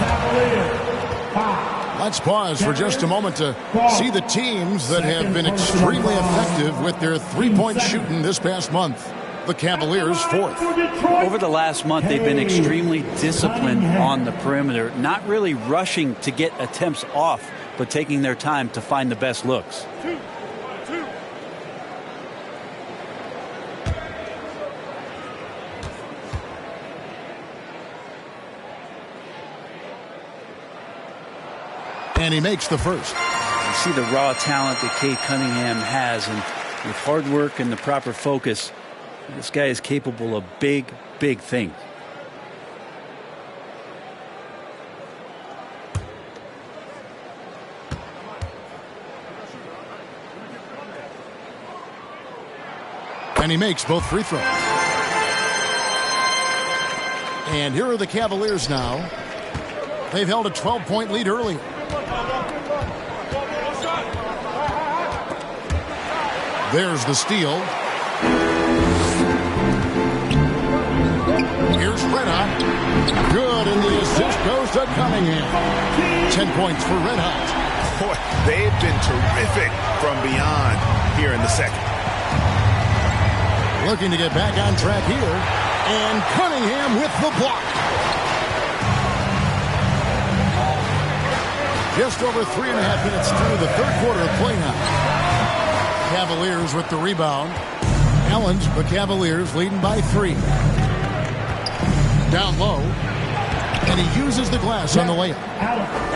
Let's pause for just a moment to see the teams that have been extremely effective with their three-point shooting this past month. The Cavaliers fourth. Over the last month, they've been extremely disciplined on the perimeter, not really rushing to get attempts off, but taking their time to find the best looks. And he makes the first. You see the raw talent that Cade Cunningham has, and with hard work and the proper focus, this guy is capable of big, big things. And he makes both free throws. And here are the Cavaliers now. They've held a 12-point lead early. There's the steal. Here's Red Hot. Good, and the assist goes to Cunningham. 10 points for Red Hot. Boy, they've been terrific from beyond here in the second. Looking to get back on track here. And Cunningham with the block. Just over 3.5 minutes through the third quarter of play now. Cavaliers with the rebound. Allen's the Cavaliers leading by 3. Down low. And he uses the glass on the layup.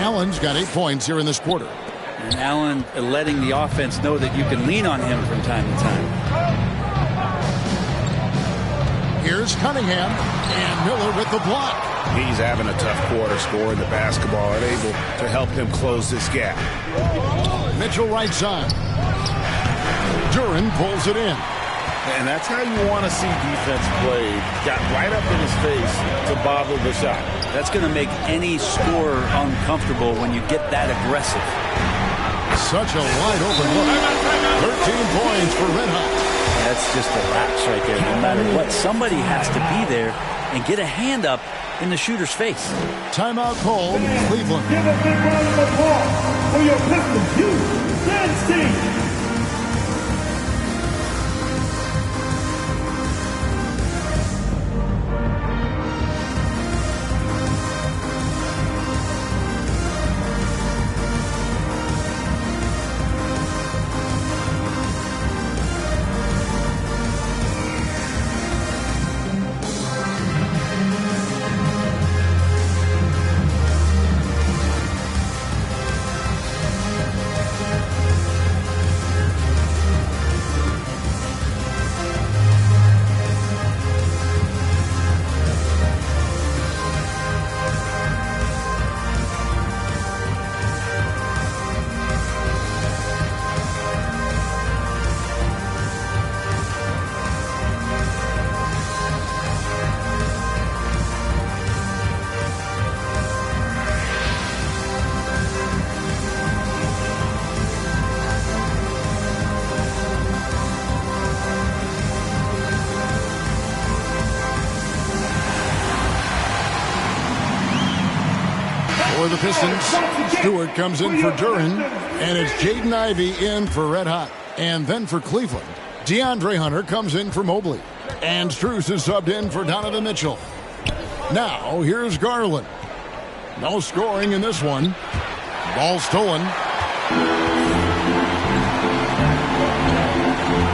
Allen's got 8 points here in this quarter. And Allen letting the offense know that you can lean on him from time to time. Here's Cunningham. And Miller with the block. He's having a tough quarter scoring the basketball and able to help him close this gap. Mitchell right side. Duren pulls it in. And that's how you want to see defense played. Got right up in his face to bother the shot. That's going to make any scorer uncomfortable when you get that aggressive. Such a wide open look. 13 points for Red Hot. That's just a lapse right there. No matter what, somebody has to be there and get a hand up in the shooter's face. Timeout called, Cleveland. Give a big round of applause for your Pistons. Dance team. For the Pistons, Stewart comes in for Duren, and it's Jaden Ivey in for Red Hot. And then for Cleveland, DeAndre Hunter comes in for Mobley. And Strus is subbed in for Donovan Mitchell. Now, here's Garland. No scoring in this one. Ball stolen.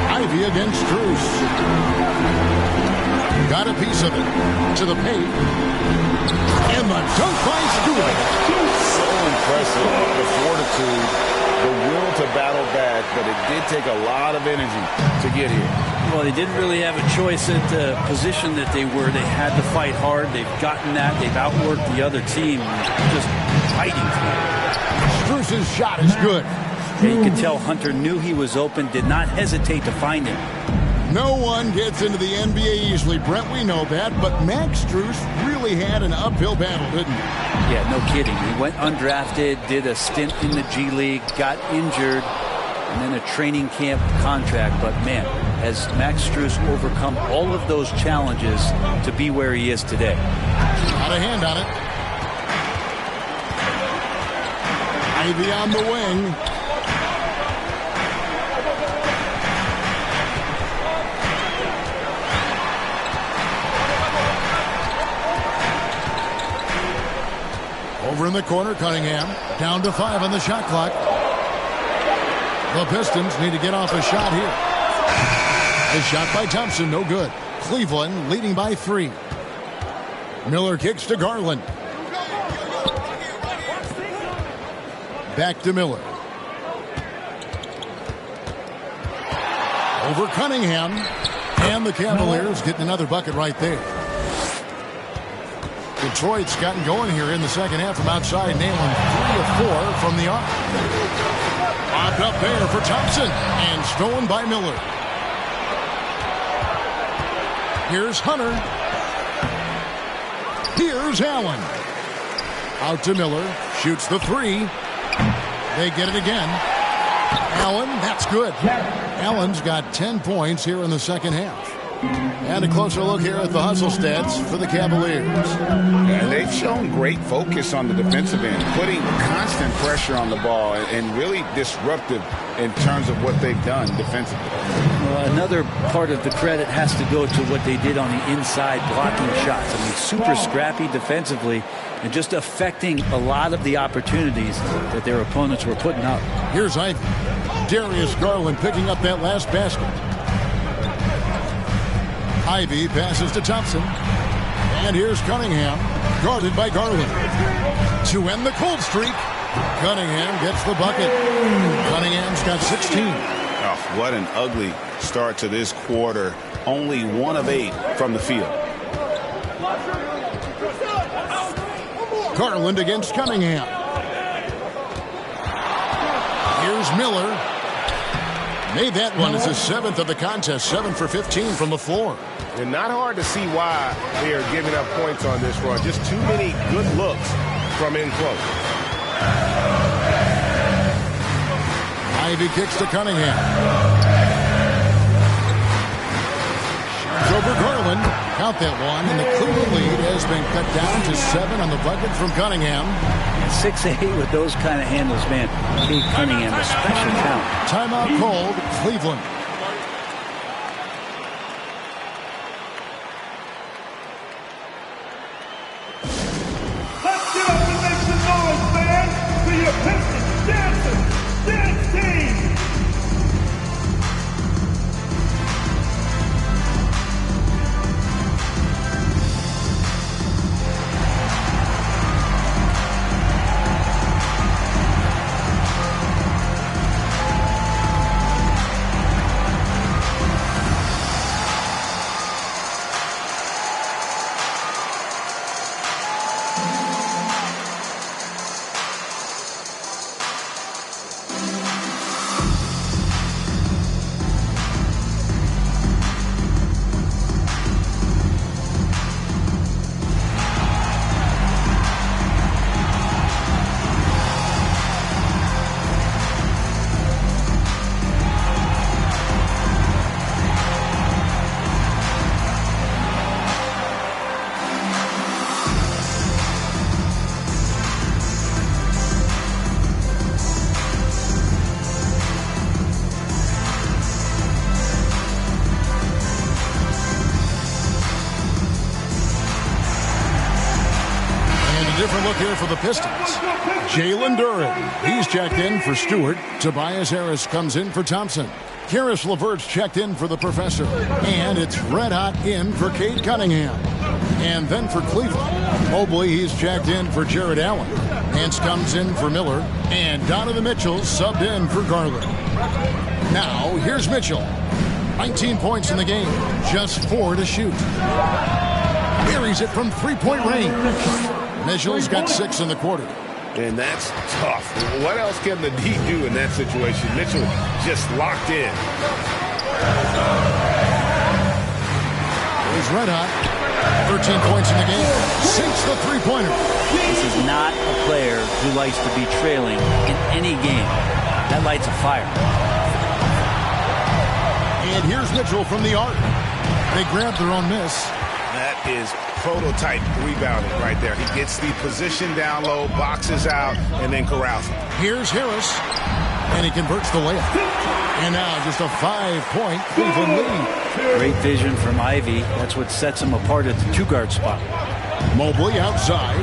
Ivey against Strus. Got a piece of it to the paint. And the dunk by Stewart. So impressive, the fortitude, the will to battle back, but it did take a lot of energy to get here. Well, they didn't really have a choice at the position that they were. They had to fight hard. They've gotten that. They've outworked the other team. Just fighting through. Strus's shot is good. Yeah, you could tell Hunter knew he was open, did not hesitate to find him. No one gets into the NBA easily, Brent. We know that. But Max Strus really had an uphill battle, didn't he? Yeah, no kidding. He went undrafted, did a stint in the G League, got injured, and then a training camp contract. But, man, has Max Strus overcome all of those challenges to be where he is today? Got a hand on it. Ivey on the wing. Over in the corner, Cunningham. Down to 5 on the shot clock. The Pistons need to get off a shot here. A shot by Thompson, no good. Cleveland leading by 3. Miller kicks to Garland. Back to Miller. Over Cunningham. And the Cavaliers getting another bucket right there. Detroit's gotten going here in the second half from outside, nailing 3 of 4 from the arc. Popped up there for Thompson, and stolen by Miller. Here's Hunter. Here's Allen. Out to Miller, shoots the 3. They get it again. Allen, that's good. Allen's got 10 points here in the second half. And a closer look here at the hustle stats for the Cavaliers. And they've shown great focus on the defensive end, putting constant pressure on the ball and really disruptive in terms of what they've done defensively. Well, another part of the credit has to go to what they did on the inside blocking shots. I mean, super scrappy defensively and just affecting a lot of the opportunities that their opponents were putting up. Here's Ivey. Darius Garland picking up that last basket. Ivey passes to Thompson. And here's Cunningham, guarded by Garland. To end the cold streak, Cunningham gets the bucket. Cunningham's got 16. Oh, what an ugly start to this quarter. Only 1 of 8 from the field. Garland against Cunningham. Here's Miller. Made that one as his 7th of the contest, 7 for 15 from the floor. And not hard to see why they are giving up points on this run. Just too many good looks from in close. Ivey kicks to Cunningham. Shoots over Garland. Count that one, and the Cleveland lead has been cut down to 7 on the bucket from Cunningham. 6-8 with those kind of handles, man. Cade Cunningham, a special talent. Timeout called, Cleveland. Let's get up and make some noise, man, for your Pistons dancing dance team. different look here for the Pistons. Jalen Duren, he's checked in for Stewart. Tobias Harris comes in for Thompson. Karis LeVert's checked in for the Professor. And it's red hot in for Cade Cunningham. And then for Cleveland, Mobley, he's checked in for Jared Allen. Hance comes in for Miller. And Donovan Mitchell subbed in for Garland. Now, here's Mitchell. 19 points in the game, just 4 to shoot. Buries it from three-point range. Mitchell's got 6 in the quarter. And that's tough. What else can the D do in that situation? Mitchell just locked in. He's red hot. 13 points in the game. Sinks the three-pointer. This is not a player who likes to be trailing in any game. That lights a fire. And here's Mitchell from the arc. They grab their own miss. That is prototype rebounding right there. He gets the position down low, boxes out, and then corrals it. Here's Harris, and he converts the layup. And now just a 5-point Cleveland lead. Great vision from Ivy. That's what sets him apart at the two-guard spot. Mobley outside.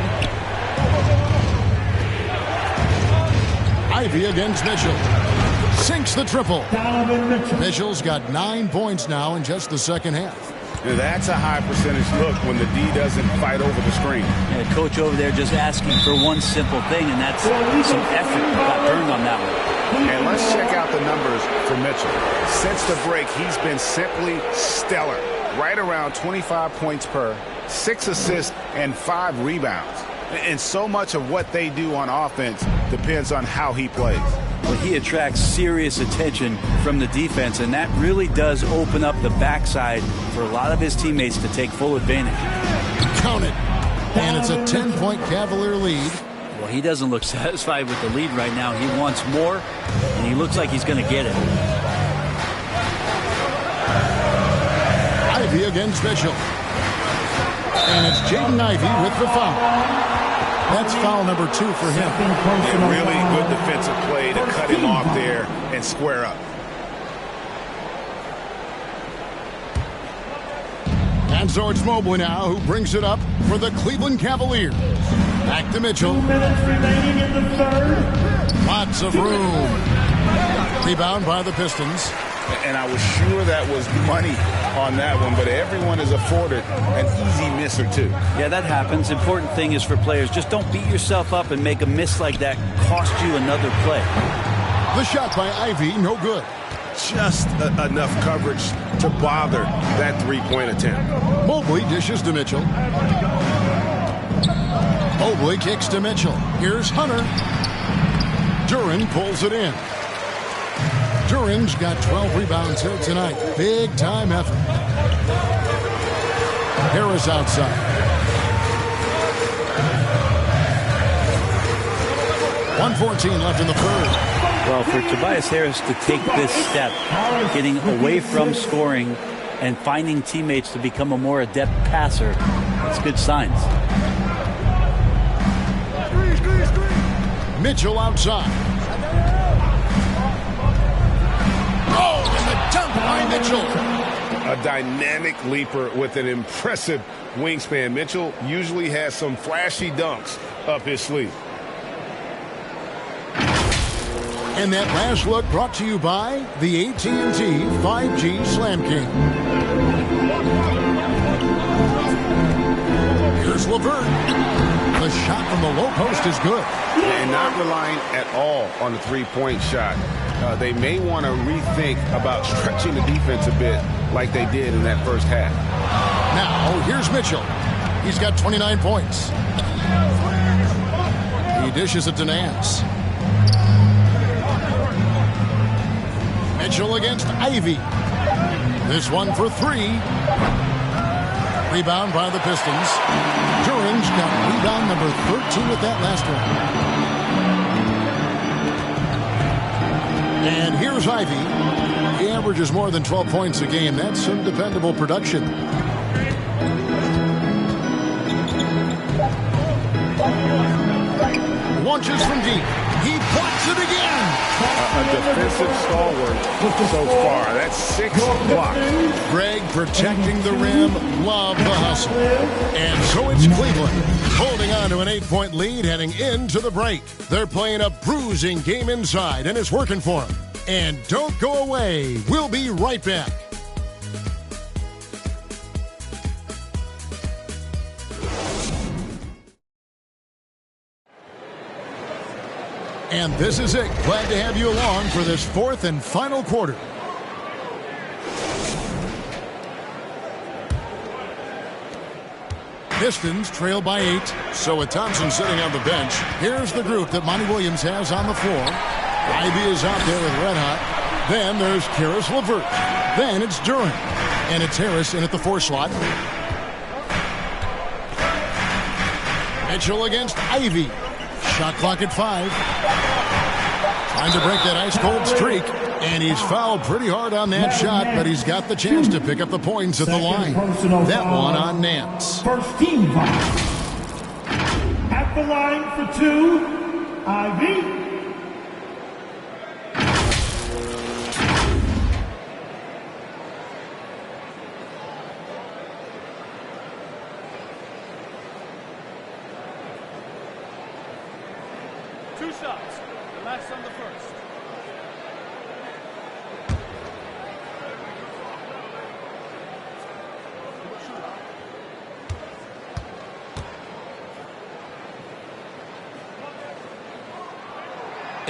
Ivy against Mitchell. Sinks the triple. Mitchell's got 9 points now in just the second half. That's a high percentage look when the D doesn't fight over the screen. Yeah, coach over there just asking for one simple thing, and that's some effort. Got burned on that one. And let's check out the numbers for Mitchell. Since the break, he's been simply stellar. Right around 25 points per, 6 assists, and 5 rebounds. And so much of what they do on offense depends on how he plays. Well, he attracts serious attention from the defense, and that really does open up the backside for a lot of his teammates to take full advantage. Count it. And it's a 10-point Cavalier lead. Well, he doesn't look satisfied with the lead right now. He wants more, and he looks like he's going to get it. Ivy against Mitchell. And it's Jaden Ivey with the foul. That's foul number 2 for him. A really good defensive play to cut him off there and square up. And so it's Mobley now who brings it up for the Cleveland Cavaliers. Back to Mitchell. 2 minutes remaining in the third. Lots of room. Rebound by the Pistons. And I was sure that was money on that one, but everyone is afforded an easy miss or two. Yeah, that happens. Important thing is for players, just don't beat yourself up and make a miss like that cost you another play. The shot by Ivy, no good. Just enough coverage to bother that three-point attempt. Mobley dishes to Mitchell. Mobley kicks to Mitchell. Here's Hunter. Duren pulls it in. Duren's got 12 rebounds here tonight. Big time effort. Harris outside. .114 left in the third. Well, for Tobias Harris to take this step, getting away from scoring and finding teammates to become a more adept passer, that's good signs. Mitchell outside. By Mitchell. A dynamic leaper with an impressive wingspan. Mitchell usually has some flashy dunks up his sleeve. And that last look brought to you by the AT&T 5G Slam King. Here's LeVert. The shot from the low post is good. And not relying at all on the three-point shot. They may want to rethink about stretching the defense a bit like they did in that first half. Now, here's Mitchell. He's got 29 points. He dishes it to Nance. Mitchell against Ivy. This one for 3. Rebound by the Pistons. Duren's got rebound number 13 with that last one. And here's Ivy. He averages more than 12 points a game. That's some dependable production. Launches from deep. He blocks it again. A defensive stalwart so far. That's 6 blocks. Greg protecting the rim. Love the hustle. And so it's Cleveland holding on to to an 8-point lead heading into the break. They're playing a bruising game inside, and it's working for them. And don't go away. We'll be right back. And this is it. Glad to have you along for this fourth and final quarter. Pistons trail by 8. So with Thompson sitting on the bench, here's the group that Monty Williams has on the floor. Ivy is out there with Red Hot. Then there's Karis LeVert. Then it's Duren. And it's Harris in at the 4 slot. Mitchell against Ivy. Shot clock at 5. Trying to break that ice-cold streak. And he's fouled pretty hard on that shot, but he's got the chance to pick up the points at the line. That one on Nance. First team foul. At the line for 2, Ivy. Two shots. The last on the first.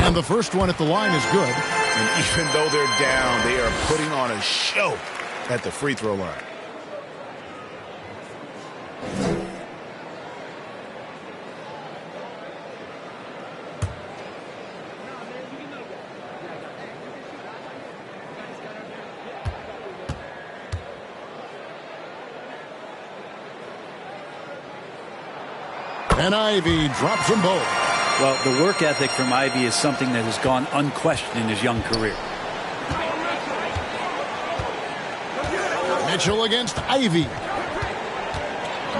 And the first one at the line is good. And even though they're down, they are putting on a show at the free throw line. And Ivy drops them both. Well, the work ethic from Ivy is something that has gone unquestioned in his young career. Mitchell against Ivy.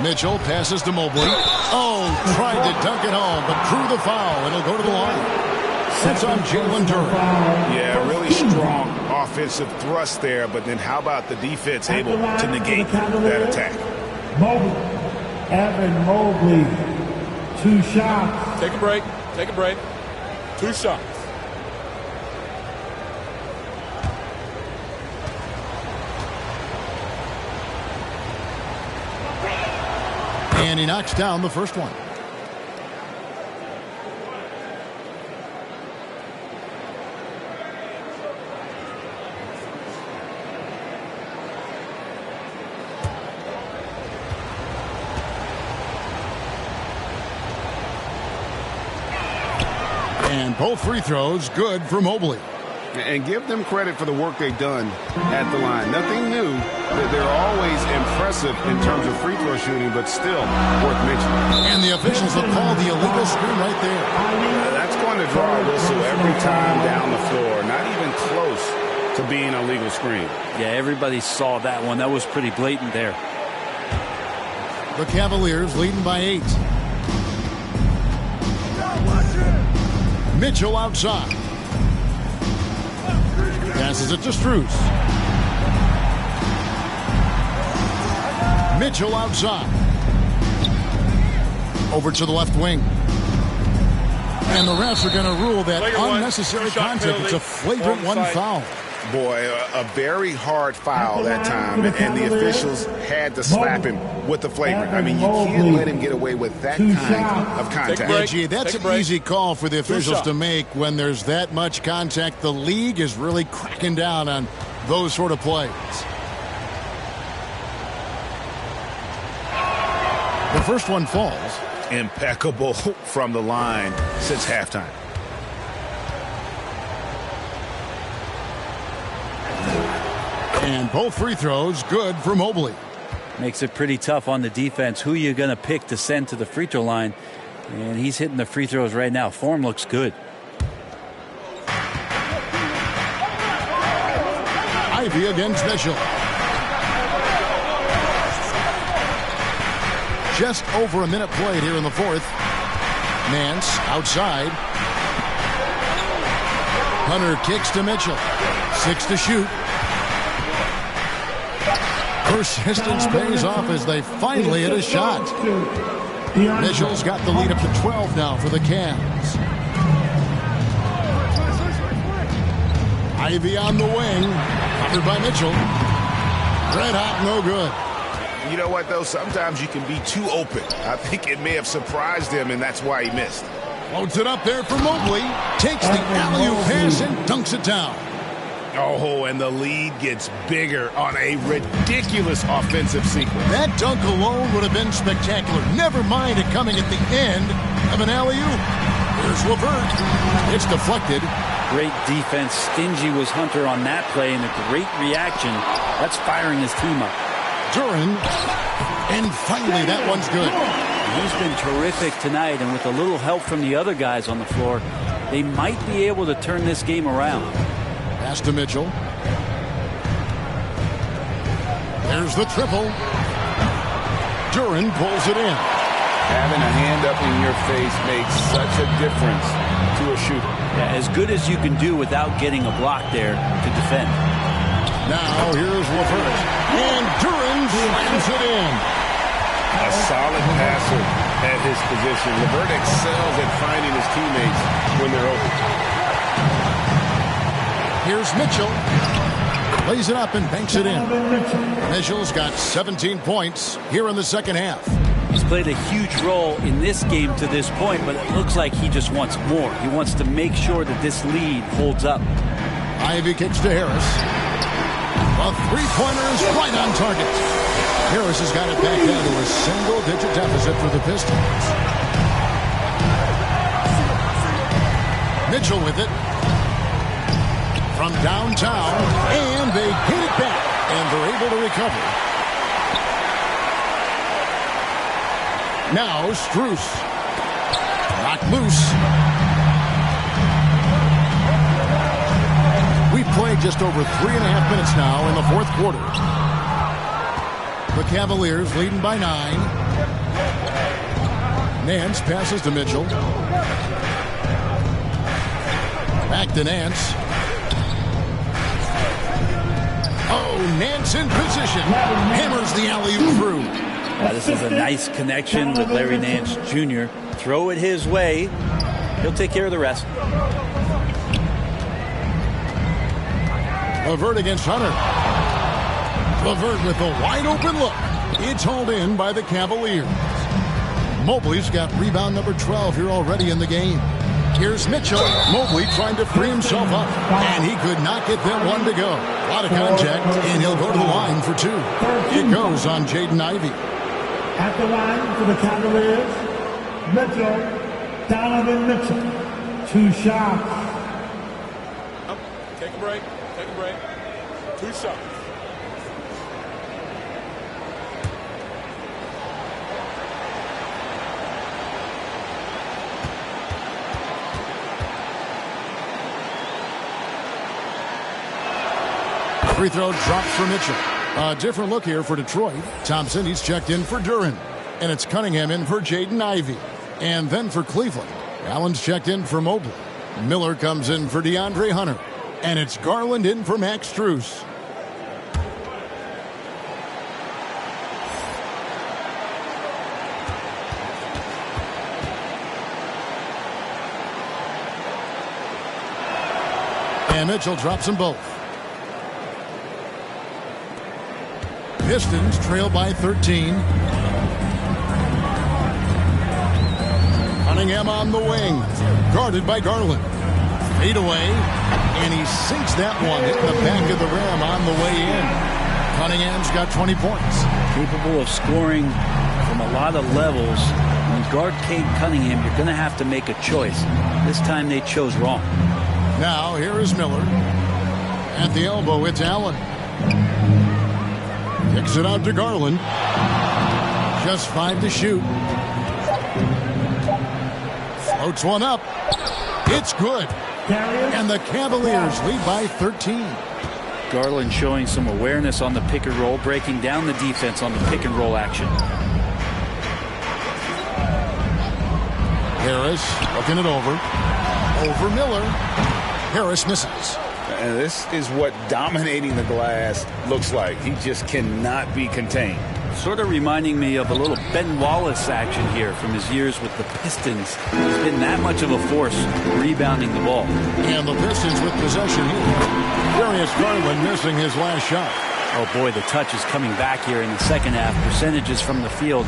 Mitchell passes to Mobley. Oh, tried to dunk it home, but drew the foul, and he'll go to the line. That's on Jalen Duren. Yeah, really strong offensive thrust there, but then how about the defense able to negate that attack? Mobley. Evan Mobley. 2 shots. Take a break. Take a break. 2 shots. And he knocks down the first one. And both free throws good for Mobley. And give them credit for the work they've done at the line. Nothing new. They're always impressive in terms of free throw shooting, but still worth mentioning. And the officials have called the illegal screen right there. That's going to draw a whistle every time down the floor. Not even close to being a legal screen. Yeah, everybody saw that one. That was pretty blatant there. The Cavaliers leading by 8. Mitchell outside. Passes it to Strus. Mitchell outside. Over to the left wing. And the refs are going to rule that unnecessary contact. It's a flagrant 1 foul. Boy, a very hard foul that time, and the officials had to slap him with the flagrant. I mean, you can't let him get away with that kind of contact. Yeah, gee, that's an easy call for the officials to make when there's that much contact. The league is really cracking down on those sort of plays. The first one falls. Impeccable from the line since halftime. And both free throws good for Mobley. Makes it pretty tough on the defense. Who you going to pick to send to the free throw line? And he's hitting the free throws right now. Form looks good. Ivy against Mitchell. Just over a minute played here in the fourth. Nance outside. Hunter kicks to Mitchell. 6 to shoot. Persistence pays off as they finally hit a shot. Mitchell's got the lead up to 12 now for the Cavs. Ivy on the wing, covered by Mitchell. Red hot, no good. You know what, though? Sometimes you can be too open. I think it may have surprised him, and that's why he missed. Loads it up there for Mobley. Takes the alley-oop pass and dunks it down. Oh, and the lead gets bigger on a ridiculous offensive sequence. That dunk alone would have been spectacular. Never mind it coming at the end of an alley-oop. Here's LeVert. It's deflected. Great defense. Stingy was Hunter on that play, and a great reaction. That's firing his team up. Duren. And finally, that one's good. He's been terrific tonight, and with a little help from the other guys on the floor, they might be able to turn this game around. Pass to Mitchell. There's the triple. Duren pulls it in. Having a hand up in your face makes such a difference to a shooter. Yeah, as good as you can do without getting a block there to defend. Now here's LeVert. And Duren slams it in. A solid passer at his position. LeVert excels at finding his teammates when they're open. Here's Mitchell. Lays it up and banks it in. Mitchell's got 17 points here in the second half. He's played a huge role in this game to this point, but it looks like he just wants more. He wants to make sure that this lead holds up. Ivy kicks to Harris. A three-pointer is right on target. Harris has got it back down to a single-digit deficit for the Pistons. Mitchell with it. From downtown, and they get it back, and they're able to recover. Now Strus. Knocked loose. We've played just over 3.5 minutes now in the fourth quarter. The Cavaliers leading by 9. Nance passes to Mitchell. Back to Nance. Oh, Nance in position. Hammers the alley-oop through. This is a nice connection with Larry Nance Jr. Throw it his way. He'll take care of the rest. LeVert against Hunter. LeVert with a wide-open look. It's hauled in by the Cavaliers. Mobley's got rebound number 12 here already in the game. Here's Mitchell. Mobley trying to free himself up, and he could not get that one to go. A lot of contact, and he'll go to the line for 2. It goes on Jaden Ivey. At the line for the Cavaliers, Mitchell, Donovan Mitchell. 2 shots. Take a break. Take a break. 2 shots. Free throw dropped for Mitchell. A different look here for Detroit. Thompson, he's checked in for Duren. And it's Cunningham in for Jaden Ivey. And then for Cleveland, Allen's checked in for Mobley. Miller comes in for DeAndre Hunter. And it's Garland in for Max Strus. And Mitchell drops them both. Pistons trail by 13. Cunningham on the wing. Guarded by Garland. Fade away. And he sinks that one. Hit the back of the rim on the way in. Cunningham's got 20 points. Capable of scoring from a lot of levels. When you guard Cade Cunningham, you're going to have to make a choice. This time they chose wrong. Now here is Miller. At the elbow, it's Allen. Kicks it out to Garland. Just 5 to shoot. Floats one up. It's good. And the Cavaliers lead by 13. Garland showing some awareness on the pick and roll, breaking down the defense on the pick and roll action. Harris looking it over. Over Miller. Harris misses. And this is what dominating the glass looks like. He just cannot be contained. Sort of reminding me of a little Ben Wallace action here from his years with the Pistons. He's been that much of a force rebounding the ball. And the Pistons with possession here. Darius Garland missing his last shot. Oh boy, the touch is coming back here in the second half. Percentages from the field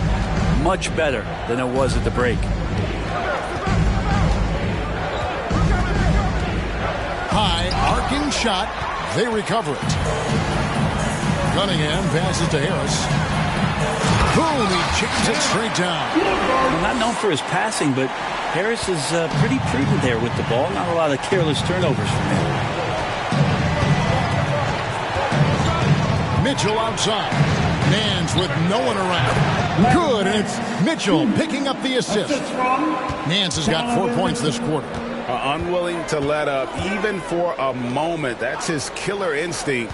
much better than it was at the break. High arcing shot. They recover it. Cunningham passes to Harris. Boom, he chips it straight down. Well, not known for his passing, but Harris is pretty prudent there with the ball. Not a lot of careless turnovers from him. Mitchell outside. Nance with no one around. Good, and it's Mitchell picking up the assist. Nance has got 4 points this quarter. Unwilling to let up even for a moment. That's his killer instinct,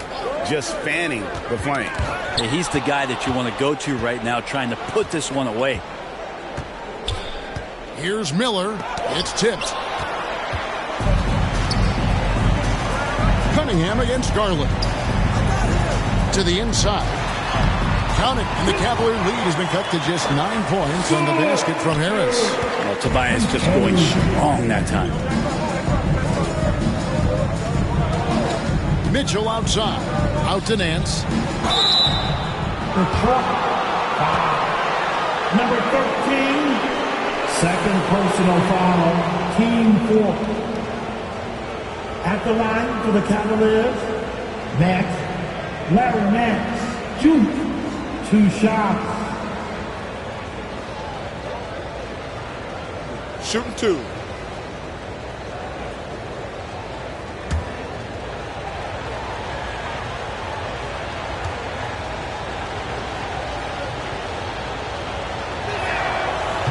just fanning the flame. Yeah, he's the guy that you want to go to right now, trying to put this one away. Here's Miller. It's tipped. Cunningham against Garland. To the inside. Count it, and the Cavalier lead has been cut to just 9 points on the basket from Harris. Well, Tobias just going strong that time. Mitchell outside. Out to Nance. Number 13, second personal foul, team 4. At the line for the Cavaliers, Larry Nance, 2 shots. Shooting 2.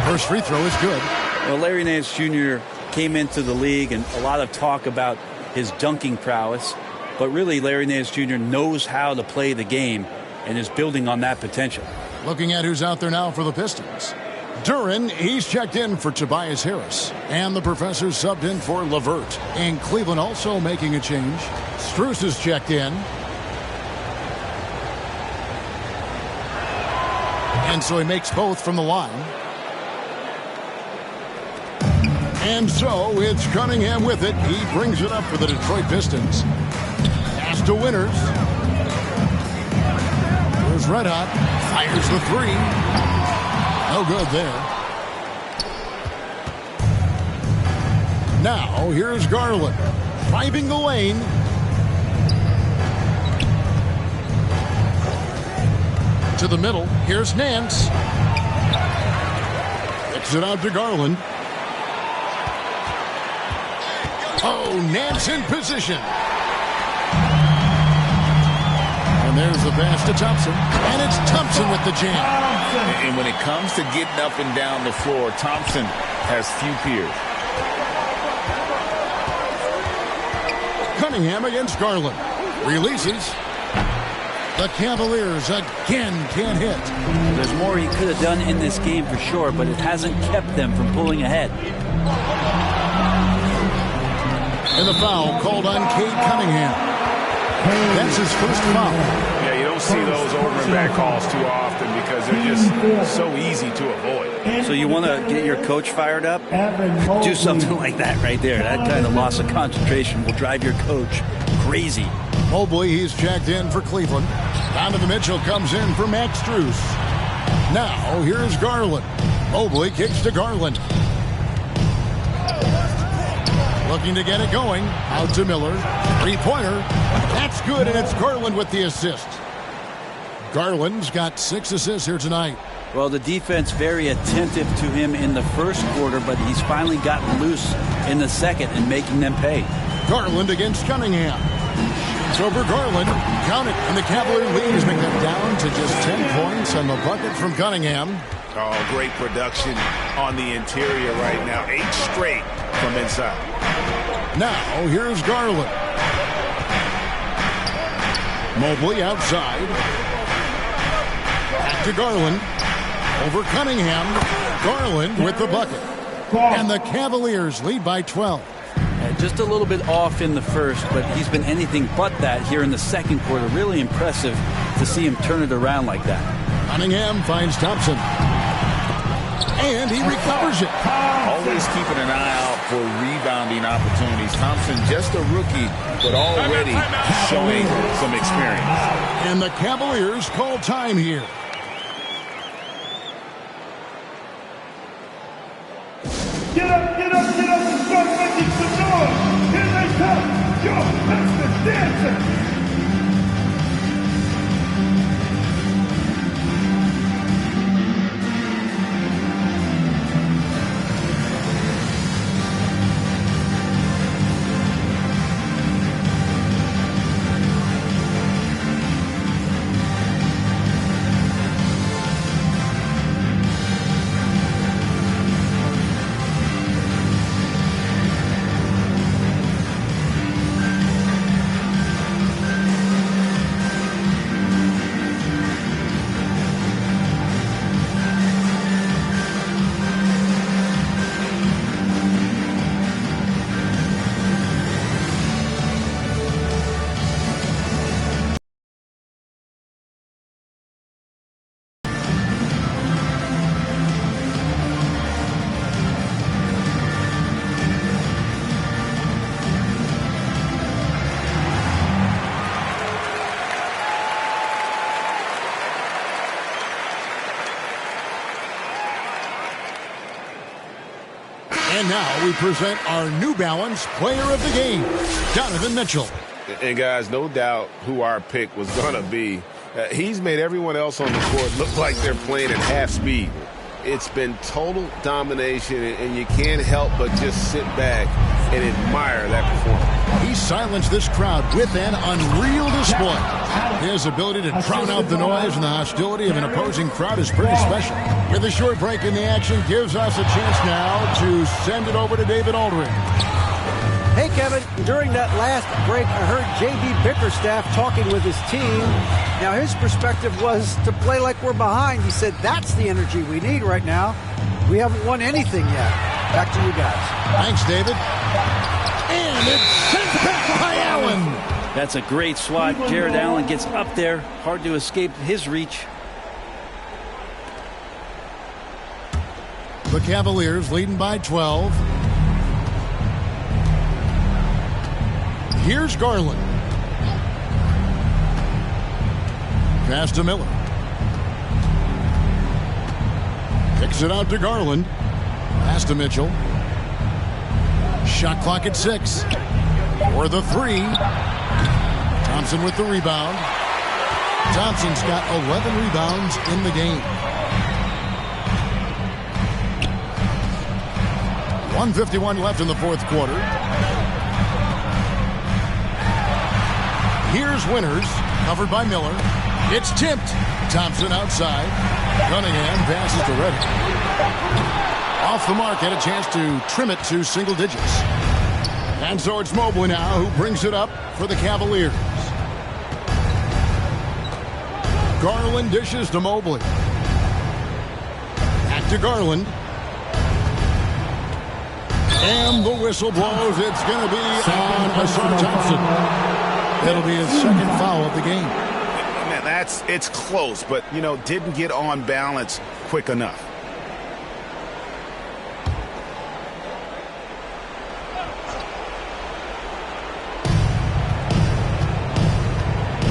First free throw is good. Well, Larry Nance Jr. came into the league and a lot of talk about his dunking prowess. But really, Larry Nance Jr. knows how to play the game and is building on that potential. Looking at who's out there now for the Pistons. Duren, he's checked in for Tobias Harris. And the professor subbed in for LeVert. And Cleveland also making a change. Strus is checked in. And so he makes both from the line. And so it's Cunningham with it. He brings it up for the Detroit Pistons. Pass to Winters. Here's Red Hot. Fires the 3. No good there. Now here's Garland. Driving the lane. To the middle. Here's Nance. Kicks it out to Garland. Oh, Nance in position. And there's the pass to Thompson. And it's Thompson with the jam. And when it comes to getting up and down the floor, Thompson has few peers. Cunningham against Garland. Releases. The Cavaliers again can't hit. There's more he could have done in this game for sure, but it hasn't kept them from pulling ahead. And the foul called on Cade Cunningham. That's his first foul. Yeah, you don't see those over and back calls too often because they're just so easy to avoid. So you want to get your coach fired up? Do something like that right there. That kind of loss of concentration will drive your coach crazy. Mobley, he's checked in for Cleveland. Donovan Mitchell comes in for Max Strus. Now, here's Garland. Mobley kicks to Garland. Looking to get it going. Out to Miller. Three-pointer. That's good, and it's Garland with the assist. Garland's got 6 assists here tonight. Well, the defense very attentive to him in the first quarter, but he's finally gotten loose in the second and making them pay. Garland against Cunningham. It's over Garland. Count it, and the Cavalier lead is making it down to just 10 points on the bucket from Cunningham. Oh, great production on the interior right now. 8 straight from inside. Now, here's Garland. Mobley outside. Back to Garland. Over Cunningham. Garland with the bucket. And the Cavaliers lead by 12. Just a little bit off in the first, but he's been anything but that here in the second quarter. Really impressive to see him turn it around like that. Cunningham finds Thompson. And he recovers it. Always keeping an eye out for rebounding opportunities. Thompson, just a rookie, but already showing some experience. And the Cavaliers call time here. Get up, get up, get up and start making some noise. Here they come. Yo, that's the dancing. And now we present our New Balance Player of the Game, Donovan Mitchell. And guys, no doubt who our pick was going to be. He's made everyone else on the court look like they're playing at half speed. It's been total domination, and you can't help but just sit back and admire that performance. He silenced this crowd with an unreal display. His ability to drown out the noise and the hostility of an opposing crowd is pretty special. With a short break in the action, gives us a chance now to send it over to David Aldridge. Hey, Kevin, during that last break, I heard J.B. Bickerstaff talking with his team. Now, his perspective was to play like we're behind. He said that's the energy we need right now. We haven't won anything yet. Back to you guys. Thanks, David. And it's sent back by Allen. That's a great swat. Jared Allen gets up there. Hard to escape his reach. The Cavaliers leading by 12. Here's Garland. Pass to Miller. Kicks it out to Garland. Pass to Mitchell. Shot clock at 6. For the 3. Thompson with the rebound. Thompson's got 11 rebounds in the game. 1:51 left in the fourth quarter. Here's Winters, covered by Miller. It's tipped. Thompson outside. Cunningham passes to Reddick. Off the mark, had a chance to trim it to single digits. And so it's Mobley now who brings it up for the Cavaliers. Garland dishes to Mobley. Back to Garland. And the whistle blows. It's going to be on Ausar Thompson. It'll be his second foul of the game. Man, it's close, but, didn't get on balance quick enough.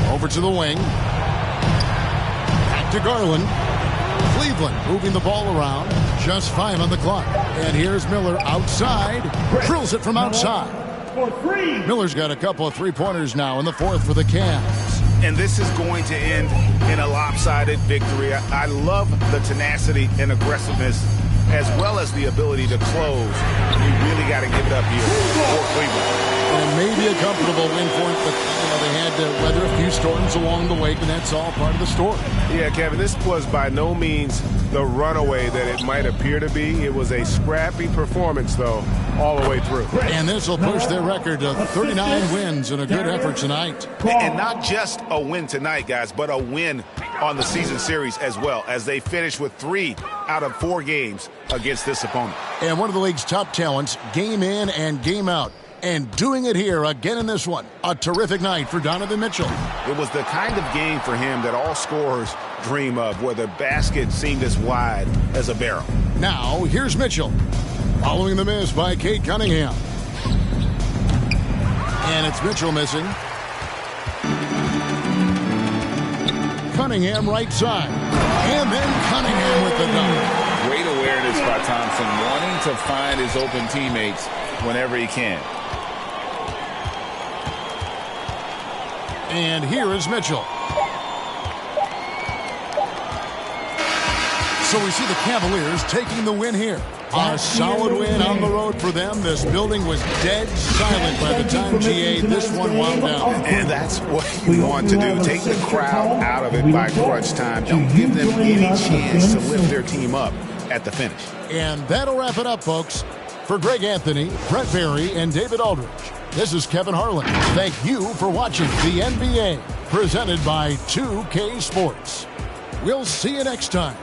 Over to the wing. Back to Garland. Cleveland moving the ball around. Just 5 on the clock. And here's Miller outside. Drills it from outside. Miller's got a couple of three-pointers now in the fourth for the Cavs. And this is going to end in a lopsided victory. I love the tenacity and aggressiveness as well as the ability to close. You really got to give it up here for Cleveland. And maybe a comfortable win for it, but they had to weather a few storms along the way, and that's all part of the story. Yeah, Kevin, this was by no means the runaway that it might appear to be. It was a scrappy performance, though, all the way through. And this will push their record to 39 wins and a good effort tonight. And not just a win tonight, guys, but a win on the season series as well, as they finish with 3 out of 4 games against this opponent. And one of the league's top talents, game in and game out. And doing it here again in this one. A terrific night for Donovan Mitchell. It was the kind of game for him that all scorers dream of, where the basket seemed as wide as a barrel. Now, here's Mitchell. Following the miss by Cade Cunningham. And it's Mitchell missing. Cunningham right side. And then Cunningham with the dunk. Great awareness by Thompson, wanting to find his open teammates whenever he can. And here is Mitchell. So we see the Cavaliers taking the win here. A solid win on the road for them. This building was dead silent by the time GA this one wound down. And that's what you want to do. Take the crowd out of it by crunch time. Don't give them any chance to lift their team up at the finish. And that'll wrap it up, folks. For Greg Anthony, Brent Barry, and David Aldridge, this is Kevin Harlan. Thank you for watching the NBA, presented by 2K Sports. We'll see you next time.